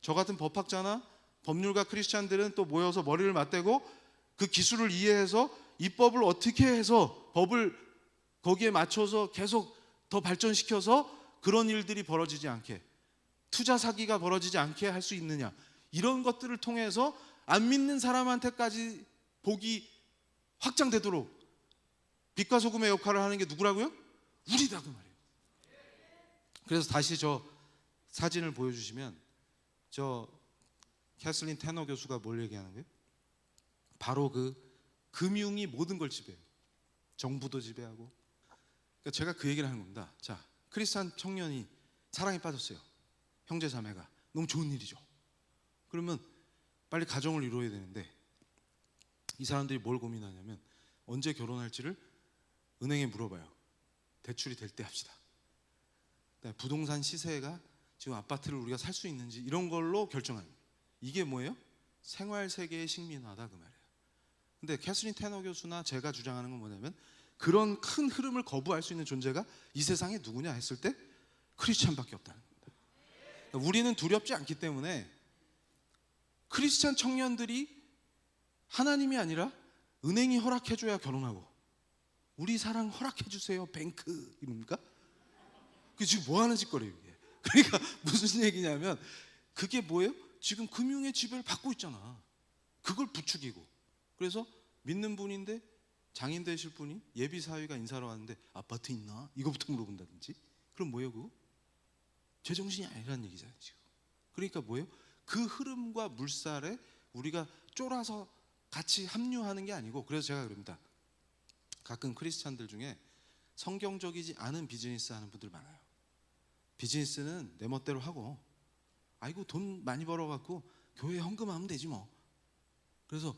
저 같은 법학자나 법률가 크리스찬들은 또 모여서 머리를 맞대고 그 기술을 이해해서 입법을 어떻게 해서 법을 거기에 맞춰서 계속 더 발전시켜서 그런 일들이 벌어지지 않게, 투자 사기가 벌어지지 않게 할 수 있느냐, 이런 것들을 통해서 안 믿는 사람한테까지 복이 확장되도록 빛과 소금의 역할을 하는 게 누구라고요? 우리다 그 말이에요. 그래서 다시 저 사진을 보여주시면 저 캐슬린 테너 교수가 뭘 얘기하는 거예요? 바로 그 금융이 모든 걸 지배해요. 정부도 지배하고. 그러니까 제가 그 얘기를 하는 겁니다. 자, 크리스찬 청년이 사랑에 빠졌어요. 형제 자매가. 너무 좋은 일이죠. 그러면 빨리 가정을 이루어야 되는데 이 사람들이 뭘 고민하냐면 언제 결혼할지를 은행에 물어봐요. 대출이 될 때 합시다. 부동산 시세가 지금 아파트를 우리가 살 수 있는지 이런 걸로 결정합니다. 이게 뭐예요? 생활 세계의 식민화다 그 말이에요. 근데 캐슬린 테너 교수나 제가 주장하는 건 뭐냐면 그런 큰 흐름을 거부할 수 있는 존재가 이 세상에 누구냐 했을 때 크리스찬밖에 없다는 겁니다. 그러니까 우리는 두렵지 않기 때문에 크리스찬 청년들이 하나님이 아니라 은행이 허락해줘야 결혼하고, 우리 사랑 허락해주세요 뱅크 이럽니까? 그 지금 뭐 하는 짓거리예요 이게. 그러니까 무슨 얘기냐면 그게 뭐예요? 지금 금융의 지배를 받고 있잖아. 그걸 부추기고. 그래서 믿는 분인데 장인 되실 분이 예비 사위가 인사로 왔는데 아파트 있나? 이거부터 물어본다든지. 그럼 뭐예요 그거? 제정신이 아니라는 얘기잖아요 지금. 그러니까 뭐예요? 그 흐름과 물살에 우리가 쫄아서 같이 합류하는 게 아니고, 그래서 제가 그럽니다. 가끔 크리스찬들 중에 성경적이지 않은 비즈니스 하는 분들 많아요. 비즈니스는 내 멋대로 하고, 아이고 돈 많이 벌어갖고 교회에 헌금하면 되지 뭐. 그래서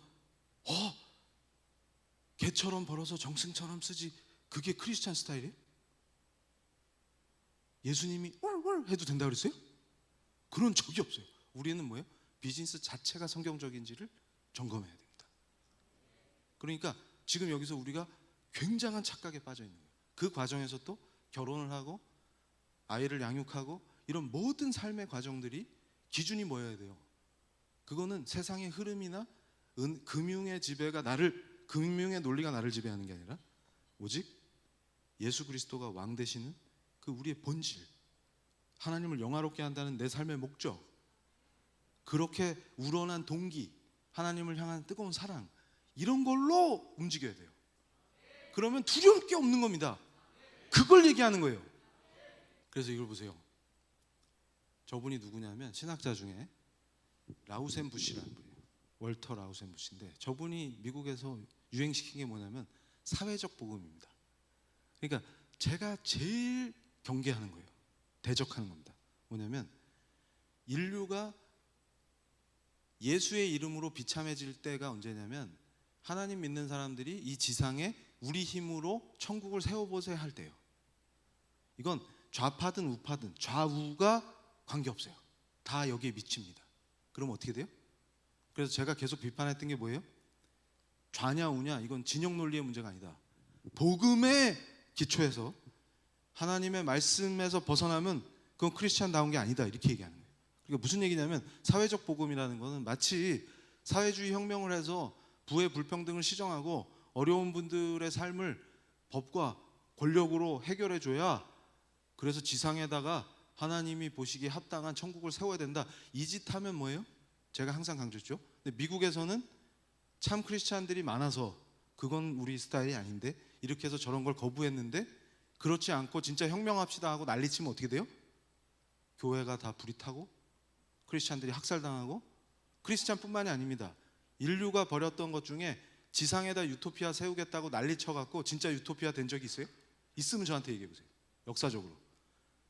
개처럼 벌어서 정승처럼 쓰지, 그게 크리스찬 스타일이에요? 예수님이 왈왈 해도 된다 그랬어요? 그런 적이 없어요. 우리는 뭐예요? 비즈니스 자체가 성경적인지를 점검해야 됩니다. 그러니까 지금 여기서 우리가 굉장한 착각에 빠져 있는 거예요. 그 과정에서 또 결혼을 하고 아이를 양육하고 이런 모든 삶의 과정들이 기준이 뭐여야 돼요? 그거는 세상의 흐름이나 금융의 금융의 논리가 나를 지배하는 게 아니라 오직 예수 그리스도가 왕 되시는 그 우리의 본질, 하나님을 영화롭게 한다는 내 삶의 목적, 그렇게 우러난 동기, 하나님을 향한 뜨거운 사랑, 이런 걸로 움직여야 돼요. 그러면 두려울 게 없는 겁니다. 그걸 얘기하는 거예요. 그래서 이걸 보세요. 저분이 누구냐면 신학자 중에 라우센 부시라는 분이에요. 월터 라우센 부시인데 저분이 미국에서 유행시킨 게 뭐냐면 사회적 복음입니다. 그러니까 제가 제일 경계하는 거예요. 대적하는 겁니다. 뭐냐면 인류가 예수의 이름으로 비참해질 때가 언제냐면 하나님 믿는 사람들이 이 지상에 우리 힘으로 천국을 세워보세요 할 때요. 이건 좌파든 우파든 좌우가 관계없어요. 다 여기에 미칩니다. 그럼 어떻게 돼요? 그래서 제가 계속 비판했던 게 뭐예요? 좌냐 우냐 이건 진영 논리의 문제가 아니다. 복음의 기초에서 하나님의 말씀에서 벗어나면 그건 크리스찬다운 게 아니다 이렇게 얘기하는 거예요. 그러니까 무슨 얘기냐면 사회적 복음이라는 거는 마치 사회주의 혁명을 해서 부의 불평등을 시정하고 어려운 분들의 삶을 법과 권력으로 해결해 줘야 그래서 지상에다가 하나님이 보시기에 합당한 천국을 세워야 된다. 이 짓 하면 뭐예요? 제가 항상 강조했죠. 근데 미국에서는 참 크리스찬들이 많아서 그건 우리 스타일이 아닌데 이렇게 해서 저런 걸 거부했는데 그렇지 않고 진짜 혁명합시다 하고 난리치면 어떻게 돼요? 교회가 다 불이 타고 크리스찬들이 학살당하고 크리스찬뿐만이 아닙니다. 인류가 벌였던 것 중에 지상에다 유토피아 세우겠다고 난리쳐갖고 진짜 유토피아 된 적이 있어요? 있으면 저한테 얘기해보세요. 역사적으로.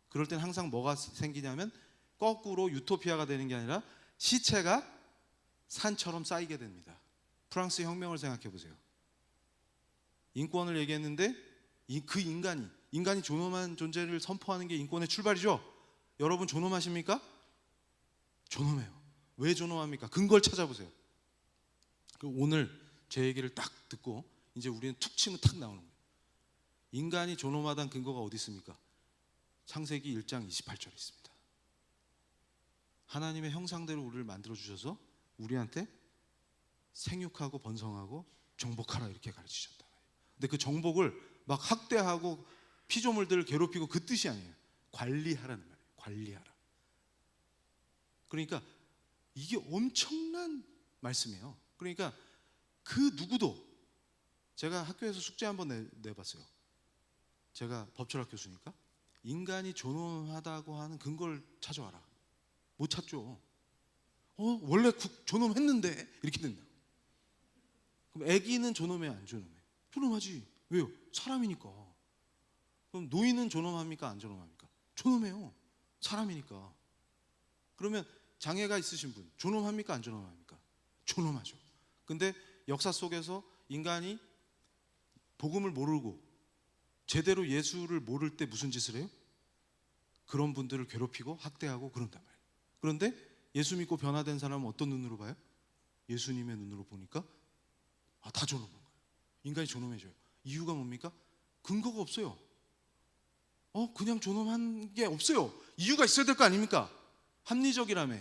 그럴 땐 항상 뭐가 생기냐면 거꾸로 유토피아가 되는 게 아니라 시체가 산처럼 쌓이게 됩니다. 프랑스 혁명을 생각해보세요. 인권을 얘기했는데 그 인간이 존엄한 존재를 선포하는 게 인권의 출발이죠. 여러분 존엄하십니까? 존엄해요. 왜 존엄합니까? 근거를 찾아보세요. 오늘 제 얘기를 딱 듣고 이제 우리는 툭 치면 탁 나오는 거예요. 인간이 존엄하다는 근거가 어디 있습니까? 창세기 1장 28절에 있습니다. 하나님의 형상대로 우리를 만들어주셔서 우리한테 생육하고 번성하고 정복하라 이렇게 가르치셨다. 근데 그 정복을 막 학대하고 피조물들을 괴롭히고 그 뜻이 아니에요. 관리하라는 말이에요. 관리하라. 그러니까 이게 엄청난 말씀이에요. 그러니까 그 누구도 제가 학교에서 숙제 한번 내봤어요. 제가 법철학 교수니까 인간이 존엄하다고 하는 근거를 찾아와라. 못 찾죠. 원래 존엄했는데 이렇게 된다. 그럼 아기는 존엄해 안 존엄해? 존엄하지. 왜요? 사람이니까. 그럼 노인은 존엄합니까 안 존엄합니까? 존엄해요. 사람이니까. 그러면 장애가 있으신 분 존엄합니까 안 존엄합니까? 존엄하죠. 근데 역사 속에서 인간이 복음을 모르고 제대로 예수를 모를 때 무슨 짓을 해요? 그런 분들을 괴롭히고 학대하고 그런단 말이에요. 그런데 예수 믿고 변화된 사람은 어떤 눈으로 봐요? 예수님의 눈으로 보니까 다 존엄한 거예요. 인간이 존엄해져요. 이유가 뭡니까? 근거가 없어요. 그냥 존엄한 게 없어요. 이유가 있어야 될 거 아닙니까? 합리적이라며.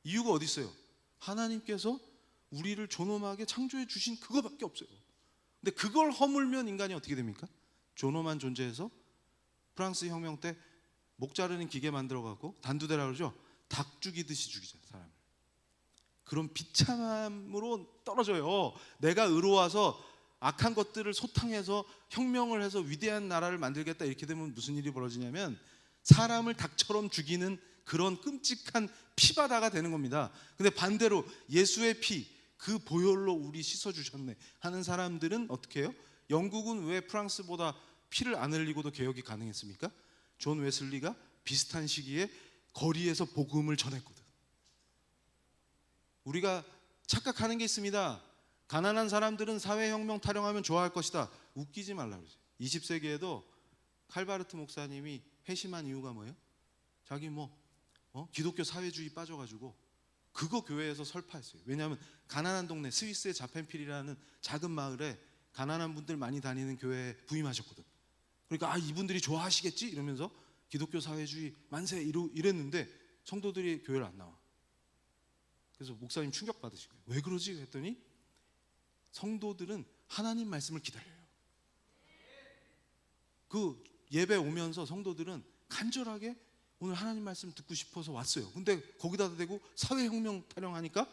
이유가 어디 있어요? 하나님께서 우리를 존엄하게 창조해 주신 그거밖에 없어요. 근데 그걸 허물면 인간이 어떻게 됩니까? 존엄한 존재에서 프랑스 혁명 때 목 자르는 기계 만들어갖고 단두대라 그러죠. 닭 죽이듯이 죽이잖아요, 사람을. 그런 비참함으로 떨어져요. 내가 의로워서 악한 것들을 소탕해서 혁명을 해서 위대한 나라를 만들겠다 이렇게 되면 무슨 일이 벌어지냐면 사람을 닭처럼 죽이는 그런 끔찍한 피바다가 되는 겁니다. 근데 반대로 예수의 피, 그 보혈로 우리 씻어주셨네 하는 사람들은 어떻게 해요? 영국은 왜 프랑스보다 피를 안 흘리고도 개혁이 가능했습니까? 존 웨슬리가 비슷한 시기에 거리에서 복음을 전했거든. 우리가 착각하는 게 있습니다. 가난한 사람들은 사회혁명 타령하면 좋아할 것이다. 웃기지 말라 그러세요. 20세기에도 칼바르트 목사님이 회심한 이유가 뭐예요? 자기 기독교 사회주의 빠져가지고 그거 교회에서 설파했어요. 왜냐하면 가난한 동네 스위스의 자펜필이라는 작은 마을에 가난한 분들 많이 다니는 교회에 부임하셨거든. 그러니까 이분들이 좋아하시겠지 이러면서 기독교 사회주의 만세 이랬는데 성도들이 교회를 안 나와. 그래서 목사님 충격 받으신 거예요. 왜 그러지? 했더니 성도들은 하나님 말씀을 기다려요. 그 예배 오면서 성도들은 간절하게 오늘 하나님 말씀 듣고 싶어서 왔어요. 근데 거기다 대고 사회혁명 타령하니까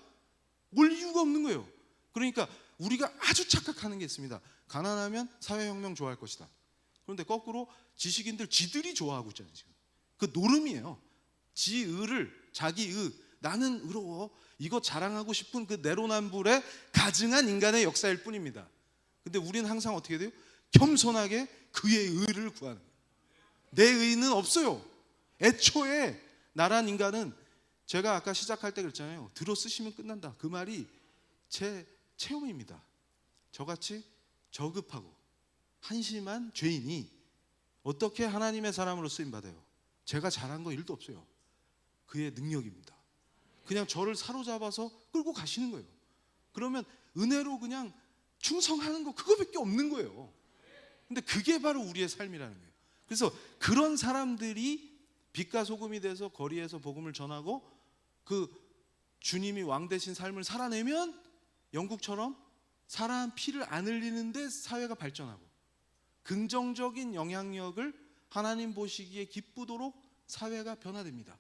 올 이유가 없는 거예요. 그러니까 우리가 아주 착각하는 게 있습니다. 가난하면 사회혁명 좋아할 것이다. 그런데 거꾸로 지식인들 지들이 좋아하고 있잖아요. 지금 그 노름이에요. 자기의 나는 의로워 이거 자랑하고 싶은 그 내로남불에 가증한 인간의 역사일 뿐입니다. 근데 우리는 항상 어떻게 돼요? 겸손하게 그의 의를 구하는 거예요. 내 의는 없어요. 애초에 나란 인간은 제가 아까 시작할 때 그랬잖아요. 들어 쓰시면 끝난다. 그 말이 제 체험입니다. 저같이 저급하고 한심한 죄인이 어떻게 하나님의 사람으로 쓰임받아요? 제가 잘한 거 일도 없어요. 그의 능력입니다. 그냥 저를 사로잡아서 끌고 가시는 거예요. 그러면 은혜로 그냥 충성하는 거 그거밖에 없는 거예요. 근데 그게 바로 우리의 삶이라는 거예요. 그래서 그런 사람들이 빛과 소금이 돼서 거리에서 복음을 전하고 그 주님이 왕 되신 삶을 살아내면 영국처럼 사람 피를 안 흘리는데 사회가 발전하고 긍정적인 영향력을 하나님 보시기에 기쁘도록 사회가 변화됩니다.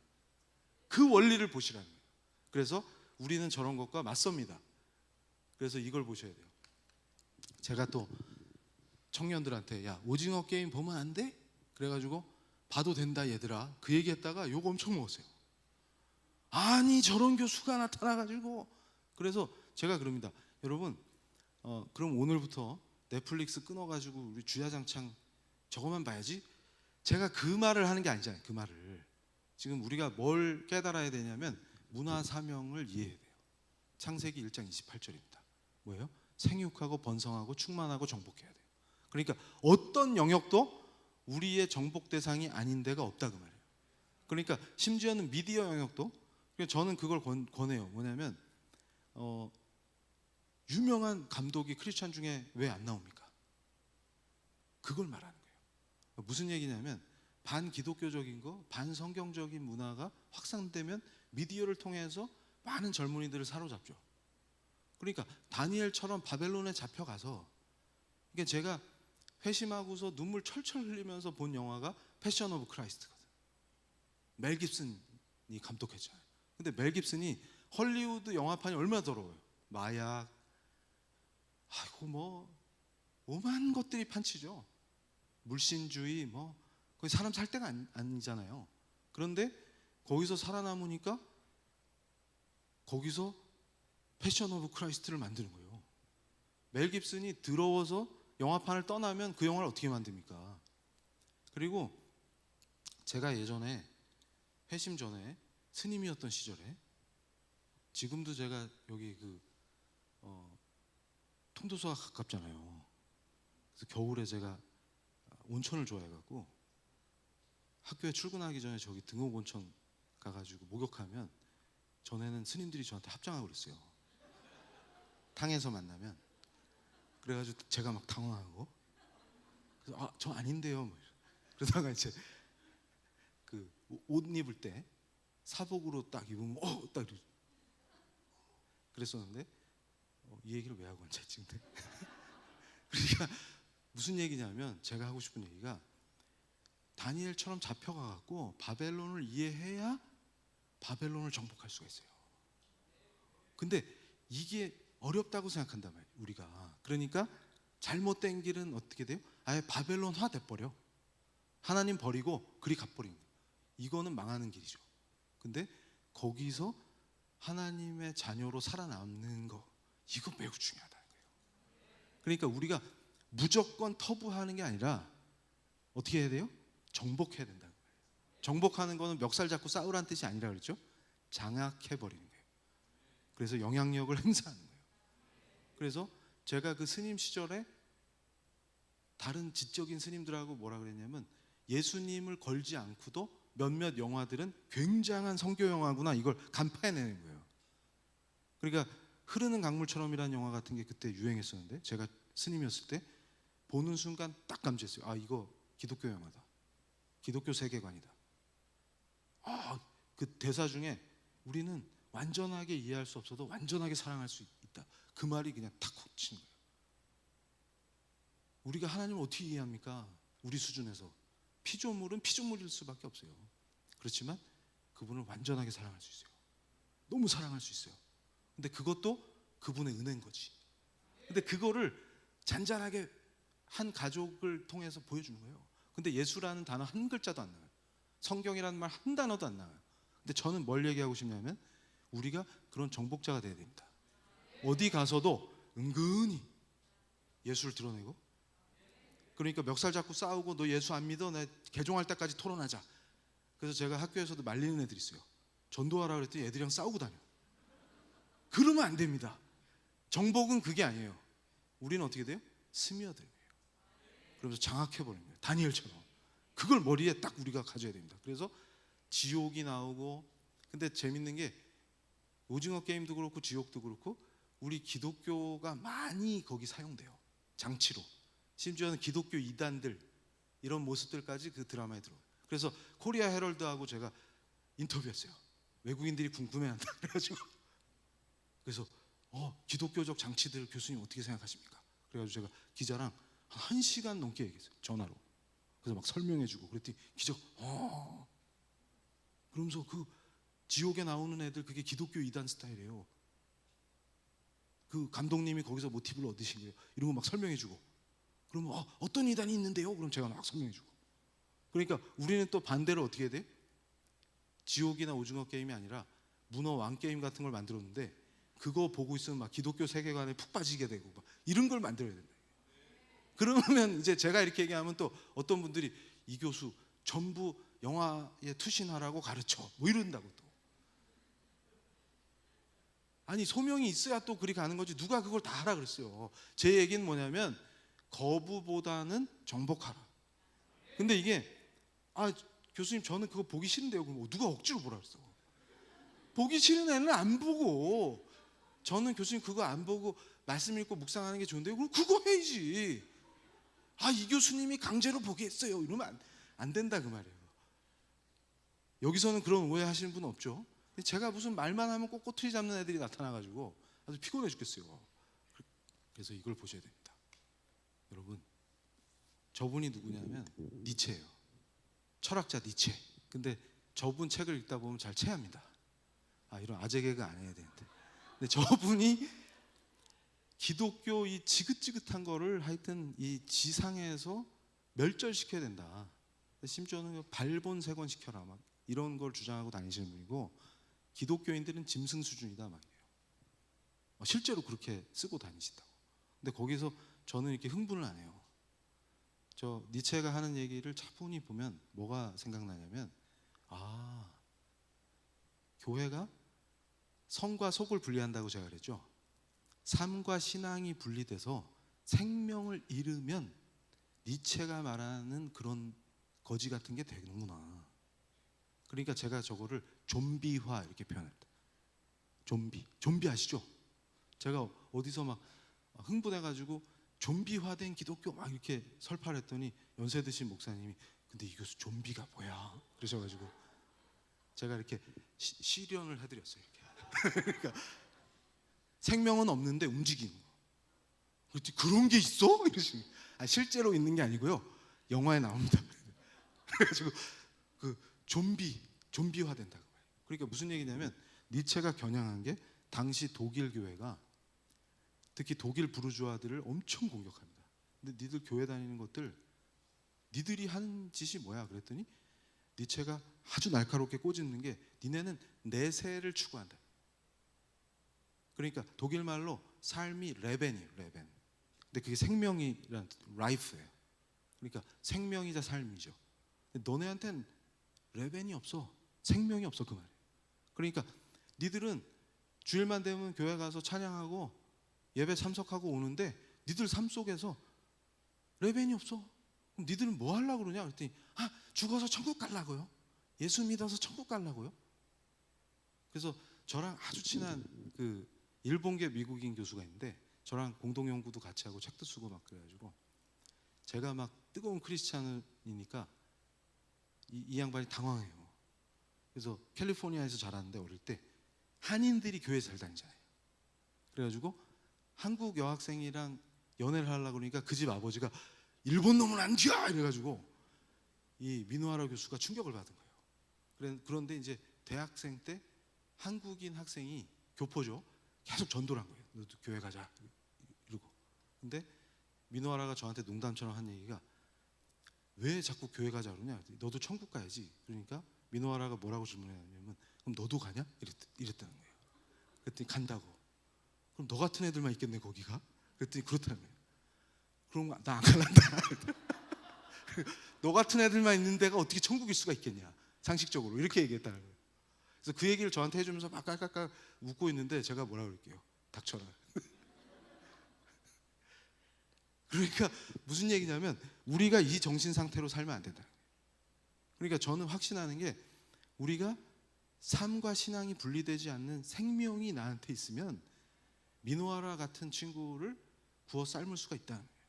그 원리를 보시라는 거예요. 그래서 우리는 저런 것과 맞섭니다. 그래서 이걸 보셔야 돼요. 제가 또 청년들한테 야 오징어 게임 보면 안 돼? 그래가지고 봐도 된다 얘들아 그 얘기했다가 욕 엄청 먹었어요. 아니 저런 교수가 나타나가지고. 그래서 제가 그럽니다. 여러분 그럼 오늘부터 넷플릭스 끊어가지고 우리 주야장창 저거만 봐야지. 제가 그 말을 하는 게 아니잖아요. 그 말을 지금 우리가 뭘 깨달아야 되냐면 문화 사명을 이해해야 돼요. 창세기 1장 28절입니다. 뭐예요? 생육하고 번성하고 충만하고 정복해야 돼요. 그러니까 어떤 영역도 우리의 정복 대상이 아닌 데가 없다 그 말이에요. 그러니까 심지어는 미디어 영역도 저는 그걸 권해요. 뭐냐면 유명한 감독이 크리스찬 중에 왜 안 나옵니까? 그걸 말하는 거예요. 무슨 얘기냐면 반기독교적인 거, 반성경적인 문화가 확산되면 미디어를 통해서 많은 젊은이들을 사로잡죠. 그러니까 다니엘처럼 바벨론에 잡혀가서 그러니까 제가 회심하고서 눈물 철철 흘리면서 본 영화가 패션 오브 크라이스트거든. 멜 깁슨이 감독했잖아요. 근데 멜 깁슨이 헐리우드 영화판이 얼마나 더러워요. 마약, 뭐 오만 것들이 판치죠. 물신주의, 뭐 거기 사람 살 데가 아니잖아요. 그런데 거기서 살아남으니까 거기서 패션 오브 크라이스트를 만드는 거예요. 멜 깁슨이 더러워서 영화판을 떠나면 그 영화를 어떻게 만듭니까? 그리고 제가 예전에 회심 전에 스님이었던 시절에 지금도 제가 여기 통도소가 가깝잖아요. 그래서 겨울에 제가 온천을 좋아해갖고 학교에 출근하기 전에 저기 등옥 온천 가가지고 목욕하면 전에는 스님들이 저한테 합장하고 그랬어요. 탕에서 만나면. 그래가지고 제가 막 당황하고 그래서 저 아닌데요. 뭐 그러다가 이제 그 옷 입을 때 사복으로 딱 입으면 딱 그랬었는데 이 얘기를 왜 하고 앉아 있지? 그러니까 무슨 얘기냐면 제가 하고 싶은 얘기가 다니엘처럼 잡혀가갖고 바벨론을 이해해야 바벨론을 정복할 수가 있어요. 근데 이게 어렵다고 생각한단 말이에요. 우리가. 그러니까 잘못된 길은 어떻게 돼요? 아예 바벨론화 돼버려. 하나님 버리고 그리 가버린 거예요. 이거는 망하는 길이죠. 근데 거기서 하나님의 자녀로 살아남는 거 이거 매우 중요하다는 거예요. 그러니까 우리가 무조건 터부하는 게 아니라 어떻게 해야 돼요? 정복해야 된다는 거예요. 정복하는 거는 멱살 잡고 싸우라는 뜻이 아니라 그랬죠. 장악해버리는 거예요. 그래서 영향력을 행사하는 거예요. 그래서 제가 그 스님 시절에 다른 지적인 스님들하고 뭐라 그랬냐면 예수님을 걸지 않고도 몇몇 영화들은 굉장한 성교 영화구나 이걸 간파해내는 거예요. 그러니까 흐르는 강물처럼이라는 영화 같은 게 그때 유행했었는데 제가 스님이었을 때 보는 순간 딱 감지했어요. 아, 이거 기독교 영화다. 기독교 세계관이다. 그 대사 중에 우리는 완전하게 이해할 수 없어도 완전하게 사랑할 수 있다. 그 말이 그냥 탁 훅 치는 거예요. 우리가 하나님을 어떻게 이해합니까? 우리 수준에서 피조물은 피조물일 수밖에 없어요. 그렇지만 그분을 완전하게 사랑할 수 있어요. 너무 사랑할 수 있어요. 근데 그것도 그분의 은혜인 거지. 근데 그거를 잔잔하게 한 가족을 통해서 보여주는 거예요. 근데 예수라는 단어 한 글자도 안 나와요. 성경이라는 말 한 단어도 안 나와요. 근데 저는 뭘 얘기하고 싶냐면 우리가 그런 정복자가 돼야 됩니다. 어디 가서도 은근히 예수를 드러내고, 그러니까 멱살 잡고 싸우고 너 예수 안 믿어? 나 개종할 때까지 토론하자. 그래서 제가 학교에서도 말리는 애들이 있어요. 전도하라 그랬더니 애들이랑 싸우고 다녀. 그러면 안 됩니다. 정복은 그게 아니에요. 우리는 어떻게 돼요? 스며들어요. 그러면서 장악해버리는 거예요. 다니엘처럼. 그걸 머리에 딱 우리가 가져야 됩니다. 그래서 지옥이 나오고, 근데 재밌는 게 오징어 게임도 그렇고 지옥도 그렇고 우리 기독교가 많이 거기 사용돼요. 장치로. 심지어는 기독교 이단들 이런 모습들까지 그 드라마에 들어요. 그래서 코리아 헤럴드하고 제가 인터뷰했어요. 외국인들이 궁금해한다 그래가지고 그래서 기독교적 장치들 교수님 어떻게 생각하십니까? 그래가지고 제가 기자랑 한 1시간 넘게 얘기했어요. 전화로. 그래서 막 설명해주고 그랬더니 기자가 그러면서 그 지옥에 나오는 애들 그게 기독교 이단 스타일이에요. 그 감독님이 거기서 모티브를 얻으신 거예요. 이런 거 막 설명해주고 그러면 어떤 이단이 있는데요? 그럼 제가 막 설명해주고. 그러니까 우리는 또 반대로 어떻게 해야 돼? 지옥이나 오징어 게임이 아니라 문어 왕 게임 같은 걸 만들었는데 그거 보고 있으면 막 기독교 세계관에 푹 빠지게 되고 막 이런 걸 만들어야 된다. 그러면 이제 제가 이렇게 얘기하면 또 어떤 분들이 이 교수 전부 영화에 투신하라고 가르쳐 뭐 이런다고 또. 아니 소명이 있어야 또 그리 가는 거지 누가 그걸 다 하라 그랬어요. 제 얘기는 뭐냐면 거부보다는 정복하라. 근데 이게 교수님 저는 그거 보기 싫은데요. 그럼 누가 억지로 보라 그랬어. 보기 싫은 애는 안 보고 저는 교수님 그거 안 보고 말씀 읽고 묵상하는 게 좋은데요. 그럼 그거 해야지. 이 교수님이 강제로 보게 했어요. 이러면 안 된다 그 말이에요. 여기서는 그런 오해 하시는 분 없죠? 제가 무슨 말만 하면 꼭 꼬투리 잡는 애들이 나타나가지고 아주 피곤해 죽겠어요. 그래서 이걸 보셔야 됩니다. 여러분, 저분이 누구냐면 니체예요. 철학자 니체. 근데 저분 책을 읽다 보면 잘 체합니다. 이런 아재 개그 안 해야 되는데. 근데 저분이 기독교 이 지긋지긋한 거를 하여튼 이 지상에서 멸절시켜야 된다. 심지어는 발본색원 시켜라 막 이런 걸 주장하고 다니시는 분이고 기독교인들은 짐승 수준이다 막 이래요. 실제로 그렇게 쓰고 다니신다고. 근데 거기서 저는 이렇게 흥분을 안 해요. 저 니체가 하는 얘기를 차분히 보면 뭐가 생각나냐면 교회가 성과 속을 분리한다고 제가 그랬죠. 삶과 신앙이 분리돼서 생명을 잃으면 니체가 말하는 그런 거지 같은 게 되는구나. 그러니까 제가 저거를 좀비화 이렇게 표현합니다. 좀비 아시죠? 제가 어디서 막 흥분해가지고 좀비화된 기독교 막 이렇게 설파를 했더니 연세 드신 목사님이 근데 이 교수 좀비가 뭐야? 그러셔가지고 제가 이렇게 시련을 해드렸어요. 이렇게. 그러니까 생명은 없는데 움직이는 거. 그랬더니 그런 게 있어? 이러시는 거예요. 실제로 있는 게 아니고요. 영화에 나옵니다. 그래가지고 그 좀비화 된다고 해요. 그러니까 무슨 얘기냐면 니체가 겨냥한 게 당시 독일 교회가 특히 독일 부르주아들을 엄청 공격합니다. 근데 니들 교회 다니는 것들 니들이 하는 짓이 뭐야? 그랬더니 니체가 아주 날카롭게 꼬집는 게 니네는 내세를 추구한다. 그러니까 독일 말로 삶이 레벤이에요. 레벤. 근데 그게 생명이란 라이프예요. 그러니까 생명이자 삶이죠. 근데 너네한텐 레벤이 없어. 생명이 없어 그 말이에요. 그러니까 니들은 주일만 되면 교회 가서 찬양하고 예배 참석하고 오는데 니들 삶 속에서 레벤이 없어. 그럼 니들은 뭐 하려고 그러냐? 그랬더니 죽어서 천국 가려고요. 예수 믿어서 천국 가려고요? 그래서 저랑 아주 친한 그 일본계 미국인 교수가 있는데 저랑 공동 연구도 같이 하고 책도 쓰고 막 그래가지고 제가 막 뜨거운 크리스찬이니까 이 양반이 당황해요. 그래서 캘리포니아에서 자랐는데 어릴 때 한인들이 교회 잘 다니잖아요. 그래가지고 한국 여학생이랑 연애를 하려고 그러니까 그 집 아버지가 일본 놈은 안 돼! 이래가지고 이 민우하라 교수가 충격을 받은 거예요. 그런데 이제 대학생 때 한국인 학생이 교포죠. 계속 전도를 한 거예요. 너도 교회 가자 이러고. 근데 민우하라가 저한테 농담처럼 한 얘기가 왜 자꾸 교회 가자 그러냐? 너도 천국 가야지. 그러니까 민우하라가 뭐라고 질문했냐면 그럼 너도 가냐? 이랬다는 거예요. 그랬더니 간다고. 그럼 너 같은 애들만 있겠네 거기가? 그랬더니 그렇다는 거예요. 그럼 나 안 갈란다. 너 같은 애들만 있는 데가 어떻게 천국일 수가 있겠냐? 상식적으로 이렇게 얘기했다는 거예요. 그래서 그 얘기를 저한테 해주면서 막 깔깔깔 웃고 있는데 제가 뭐라 그럴게요? 닥쳐라. 그러니까 무슨 얘기냐면 우리가 이 정신 상태로 살면 안 된다. 그러니까 저는 확신하는 게 우리가 삶과 신앙이 분리되지 않는 생명이 나한테 있으면 민호아라 같은 친구를 구워 삶을 수가 있다는 거예요.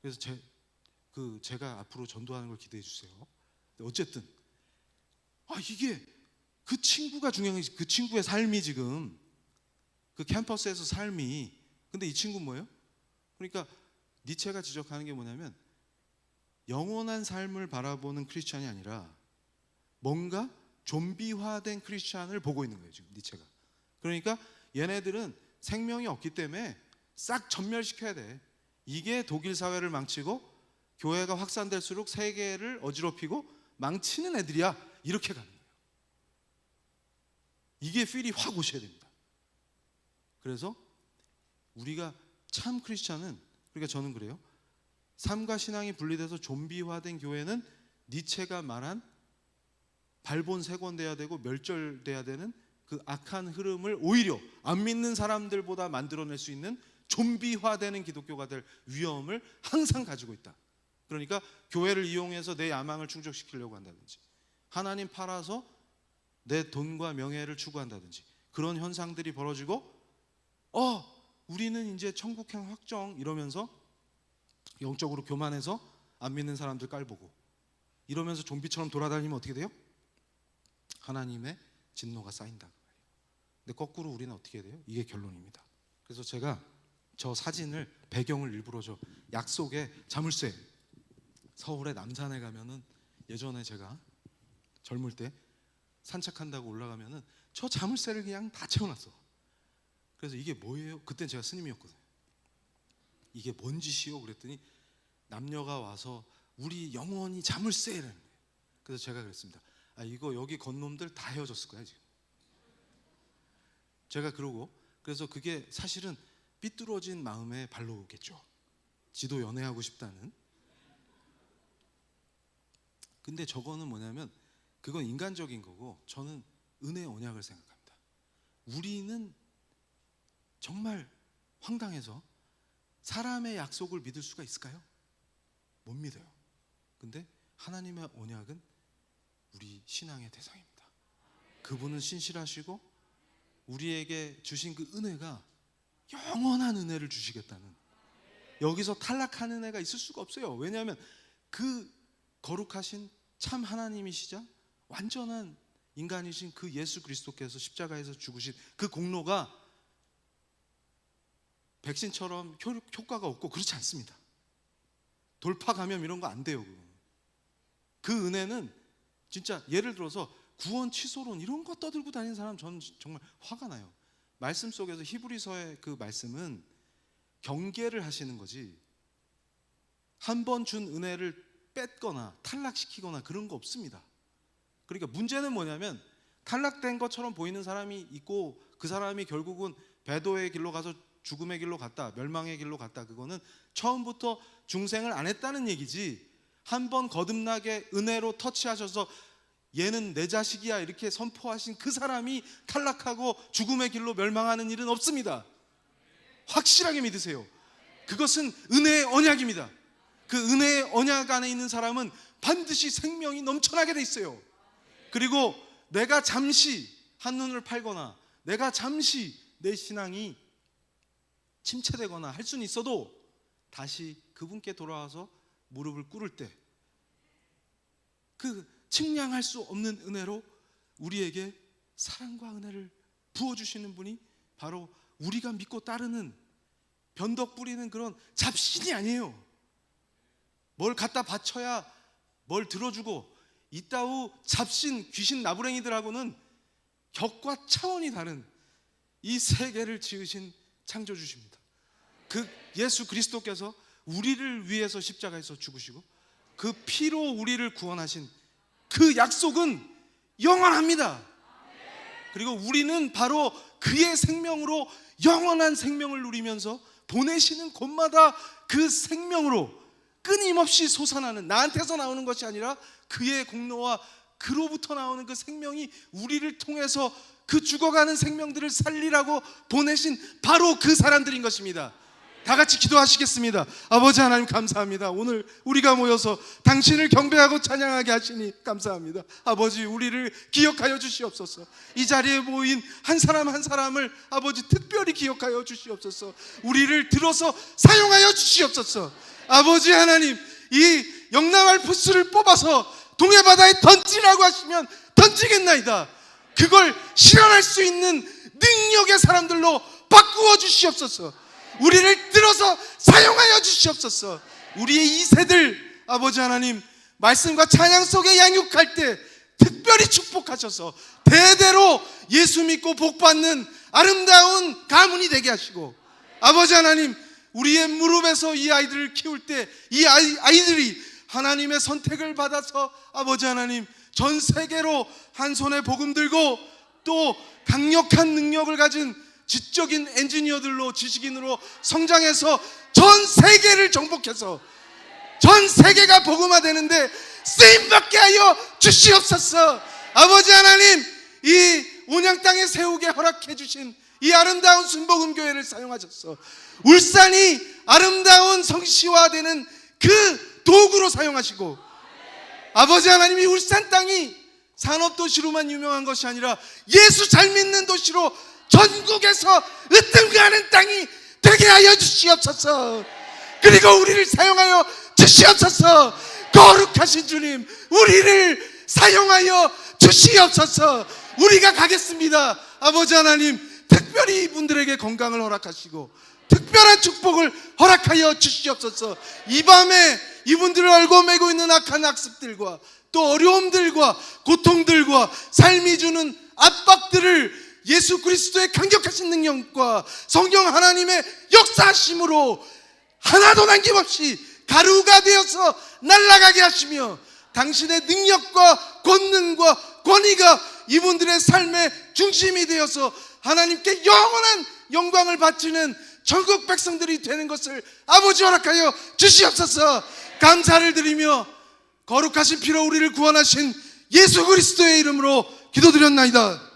그래서 제가 앞으로 전도하는 걸 기대해 주세요. 어쨌든 이게 그 친구가 중요한 거지. 그 친구의 삶이 지금 그 캠퍼스에서 삶이. 근데 이 친구는 뭐예요? 그러니까 니체가 지적하는 게 뭐냐면 영원한 삶을 바라보는 크리스찬이 아니라 뭔가 좀비화된 크리스찬을 보고 있는 거예요 지금 니체가. 그러니까 얘네들은 생명이 없기 때문에 싹 전멸시켜야 돼. 이게 독일 사회를 망치고 교회가 확산될수록 세계를 어지럽히고 망치는 애들이야. 이렇게 가는 거예요. 이게 필이 확 오셔야 됩니다. 그래서 우리가 참 크리스찬은, 그러니까 저는 그래요. 삶과 신앙이 분리돼서 좀비화된 교회는 니체가 말한 발본색원돼야 되고 멸절돼야 되는 그 악한 흐름을 오히려 안 믿는 사람들보다 만들어낼 수 있는 좀비화되는 기독교가 될 위험을 항상 가지고 있다. 그러니까 교회를 이용해서 내 야망을 충족시키려고 한다든지 하나님 팔아서 내 돈과 명예를 추구한다든지 그런 현상들이 벌어지고 우리는 이제 천국행 확정 이러면서 영적으로 교만해서 안 믿는 사람들 깔보고 이러면서 좀비처럼 돌아다니면 어떻게 돼요? 하나님의 진노가 쌓인다. 근데 거꾸로 우리는 어떻게 해야 돼요? 이게 결론입니다. 그래서 제가 저 사진을 배경을 일부러 저 약속의 자물쇠 서울의 남산에 가면은 예전에 제가 젊을 때 산책한다고 올라가면은 저 자물쇠를 그냥 다 채워놨어. 그래서 이게 뭐예요? 그땐 제가 스님이었거든요. 이게 뭔 짓이요? 그랬더니 남녀가 와서 우리 영원히 자물쇠라는 거예요. 그래서 제가 그랬습니다. 이거 여기 건 놈들 다 헤어졌을 거야 지금. 제가 그래서 그게 사실은 삐뚤어진 마음의 발로겠죠. 지도 연애하고 싶다는. 근데 저거는 뭐냐면 그건 인간적인 거고 저는 은혜의 언약을 생각합니다. 우리는 정말 황당해서 사람의 약속을 믿을 수가 있을까요? 못 믿어요. 근데 하나님의 언약은 우리 신앙의 대상입니다. 그분은 신실하시고 우리에게 주신 그 은혜가 영원한 은혜를 주시겠다는, 여기서 탈락한 은혜가 있을 수가 없어요. 왜냐하면 그 거룩하신 참 하나님이시자 완전한 인간이신 그 예수 그리스도께서 십자가에서 죽으신 그 공로가 백신처럼 효과가 없고 그렇지 않습니다. 돌파 감염 이런 거 안 돼요. 그 은혜는 진짜 예를 들어서 구원 취소론 이런 거 떠들고 다니는 사람 저는 정말 화가 나요. 말씀 속에서 히브리서의 그 말씀은 경계를 하시는 거지 한 번 준 은혜를 뺐거나 탈락시키거나 그런 거 없습니다. 그러니까 문제는 뭐냐면 탈락된 것처럼 보이는 사람이 있고 그 사람이 결국은 배도의 길로 가서 죽음의 길로 갔다, 멸망의 길로 갔다. 그거는 처음부터 중생을 안 했다는 얘기지 한 번 거듭나게 은혜로 터치하셔서 얘는 내 자식이야 이렇게 선포하신 그 사람이 탈락하고 죽음의 길로 멸망하는 일은 없습니다. 확실하게 믿으세요. 그것은 은혜의 언약입니다. 그 은혜의 언약 안에 있는 사람은 반드시 생명이 넘쳐나게 돼 있어요. 그리고 내가 잠시 한눈을 팔거나 내가 잠시 내 신앙이 침체되거나 할 수는 있어도 다시 그분께 돌아와서 무릎을 꿇을 때 그 측량할 수 없는 은혜로 우리에게 사랑과 은혜를 부어주시는 분이 바로 우리가 믿고 따르는 변덕 부리는 그런 잡신이 아니에요. 뭘 갖다 바쳐야 뭘 들어주고 이따우 잡신 귀신 나부랭이들하고는 격과 차원이 다른 이 세계를 지으신 창조주십니다. 그 예수 그리스도께서 우리를 위해서 십자가에서 죽으시고 그 피로 우리를 구원하신 그 약속은 영원합니다. 그리고 우리는 바로 그의 생명으로 영원한 생명을 누리면서 보내시는 곳마다 그 생명으로 끊임없이 솟아나는, 나한테서 나오는 것이 아니라 그의 공로와 그로부터 나오는 그 생명이 우리를 통해서 그 죽어가는 생명들을 살리라고 보내신 바로 그 사람들인 것입니다. 다 같이 기도하시겠습니다. 아버지 하나님 감사합니다. 오늘 우리가 모여서 당신을 경배하고 찬양하게 하시니 감사합니다. 아버지, 우리를 기억하여 주시옵소서. 이 자리에 모인 한 사람 한 사람을 아버지 특별히 기억하여 주시옵소서. 우리를 들어서 사용하여 주시옵소서. 아버지 하나님, 이 영남할 부스를 뽑아서 동해바다에 던지라고 하시면 던지겠나이다. 그걸 실현할 수 있는 능력의 사람들로 바꾸어 주시옵소서. 우리를 들어서 사용하여 주시옵소서. 우리의 2세들 아버지 하나님 말씀과 찬양 속에 양육할 때 특별히 축복하셔서 대대로 예수 믿고 복받는 아름다운 가문이 되게 하시고, 아버지 하나님 우리의 무릎에서 이 아이들을 키울 때 이 아이들이 하나님의 선택을 받아서 아버지 하나님 전 세계로 한 손에 복음 들고 또 강력한 능력을 가진 지적인 엔지니어들로 지식인으로 성장해서 전 세계를 정복해서 전 세계가 복음화되는데 쓰임받게 하여 주시옵소서. 아버지 하나님, 이 온양 땅에 세우게 허락해 주신 이 아름다운 순복음교회를 사용하셔서 울산이 아름다운 성시화되는 그 도구로 사용하시고, 아버지 하나님 이 울산 땅이 산업도시로만 유명한 것이 아니라 예수 잘 믿는 도시로 전국에서 으뜸가는 땅이 되게 하여 주시옵소서. 그리고 우리를 사용하여 주시옵소서. 거룩하신 주님, 우리를 사용하여 주시옵소서. 우리가 가겠습니다. 아버지 하나님, 특별히 이분들에게 건강을 허락하시고 특별한 축복을 허락하여 주시옵소서. 이 밤에 이분들을 얽어 매고 있는 악한 악습들과 또 어려움들과 고통들과 삶이 주는 압박들을 예수 그리스도의 강력하신 능력과 성령 하나님의 역사하심으로 하나도 남김없이 가루가 되어서 날아가게 하시며 당신의 능력과 권능과 권위가 이분들의 삶의 중심이 되어서 하나님께 영원한 영광을 바치는 전국 백성들이 되는 것을 아버지 허락하여 주시옵소서. 감사를 드리며 거룩하신 피로 우리를 구원하신 예수 그리스도의 이름으로 기도드렸나이다.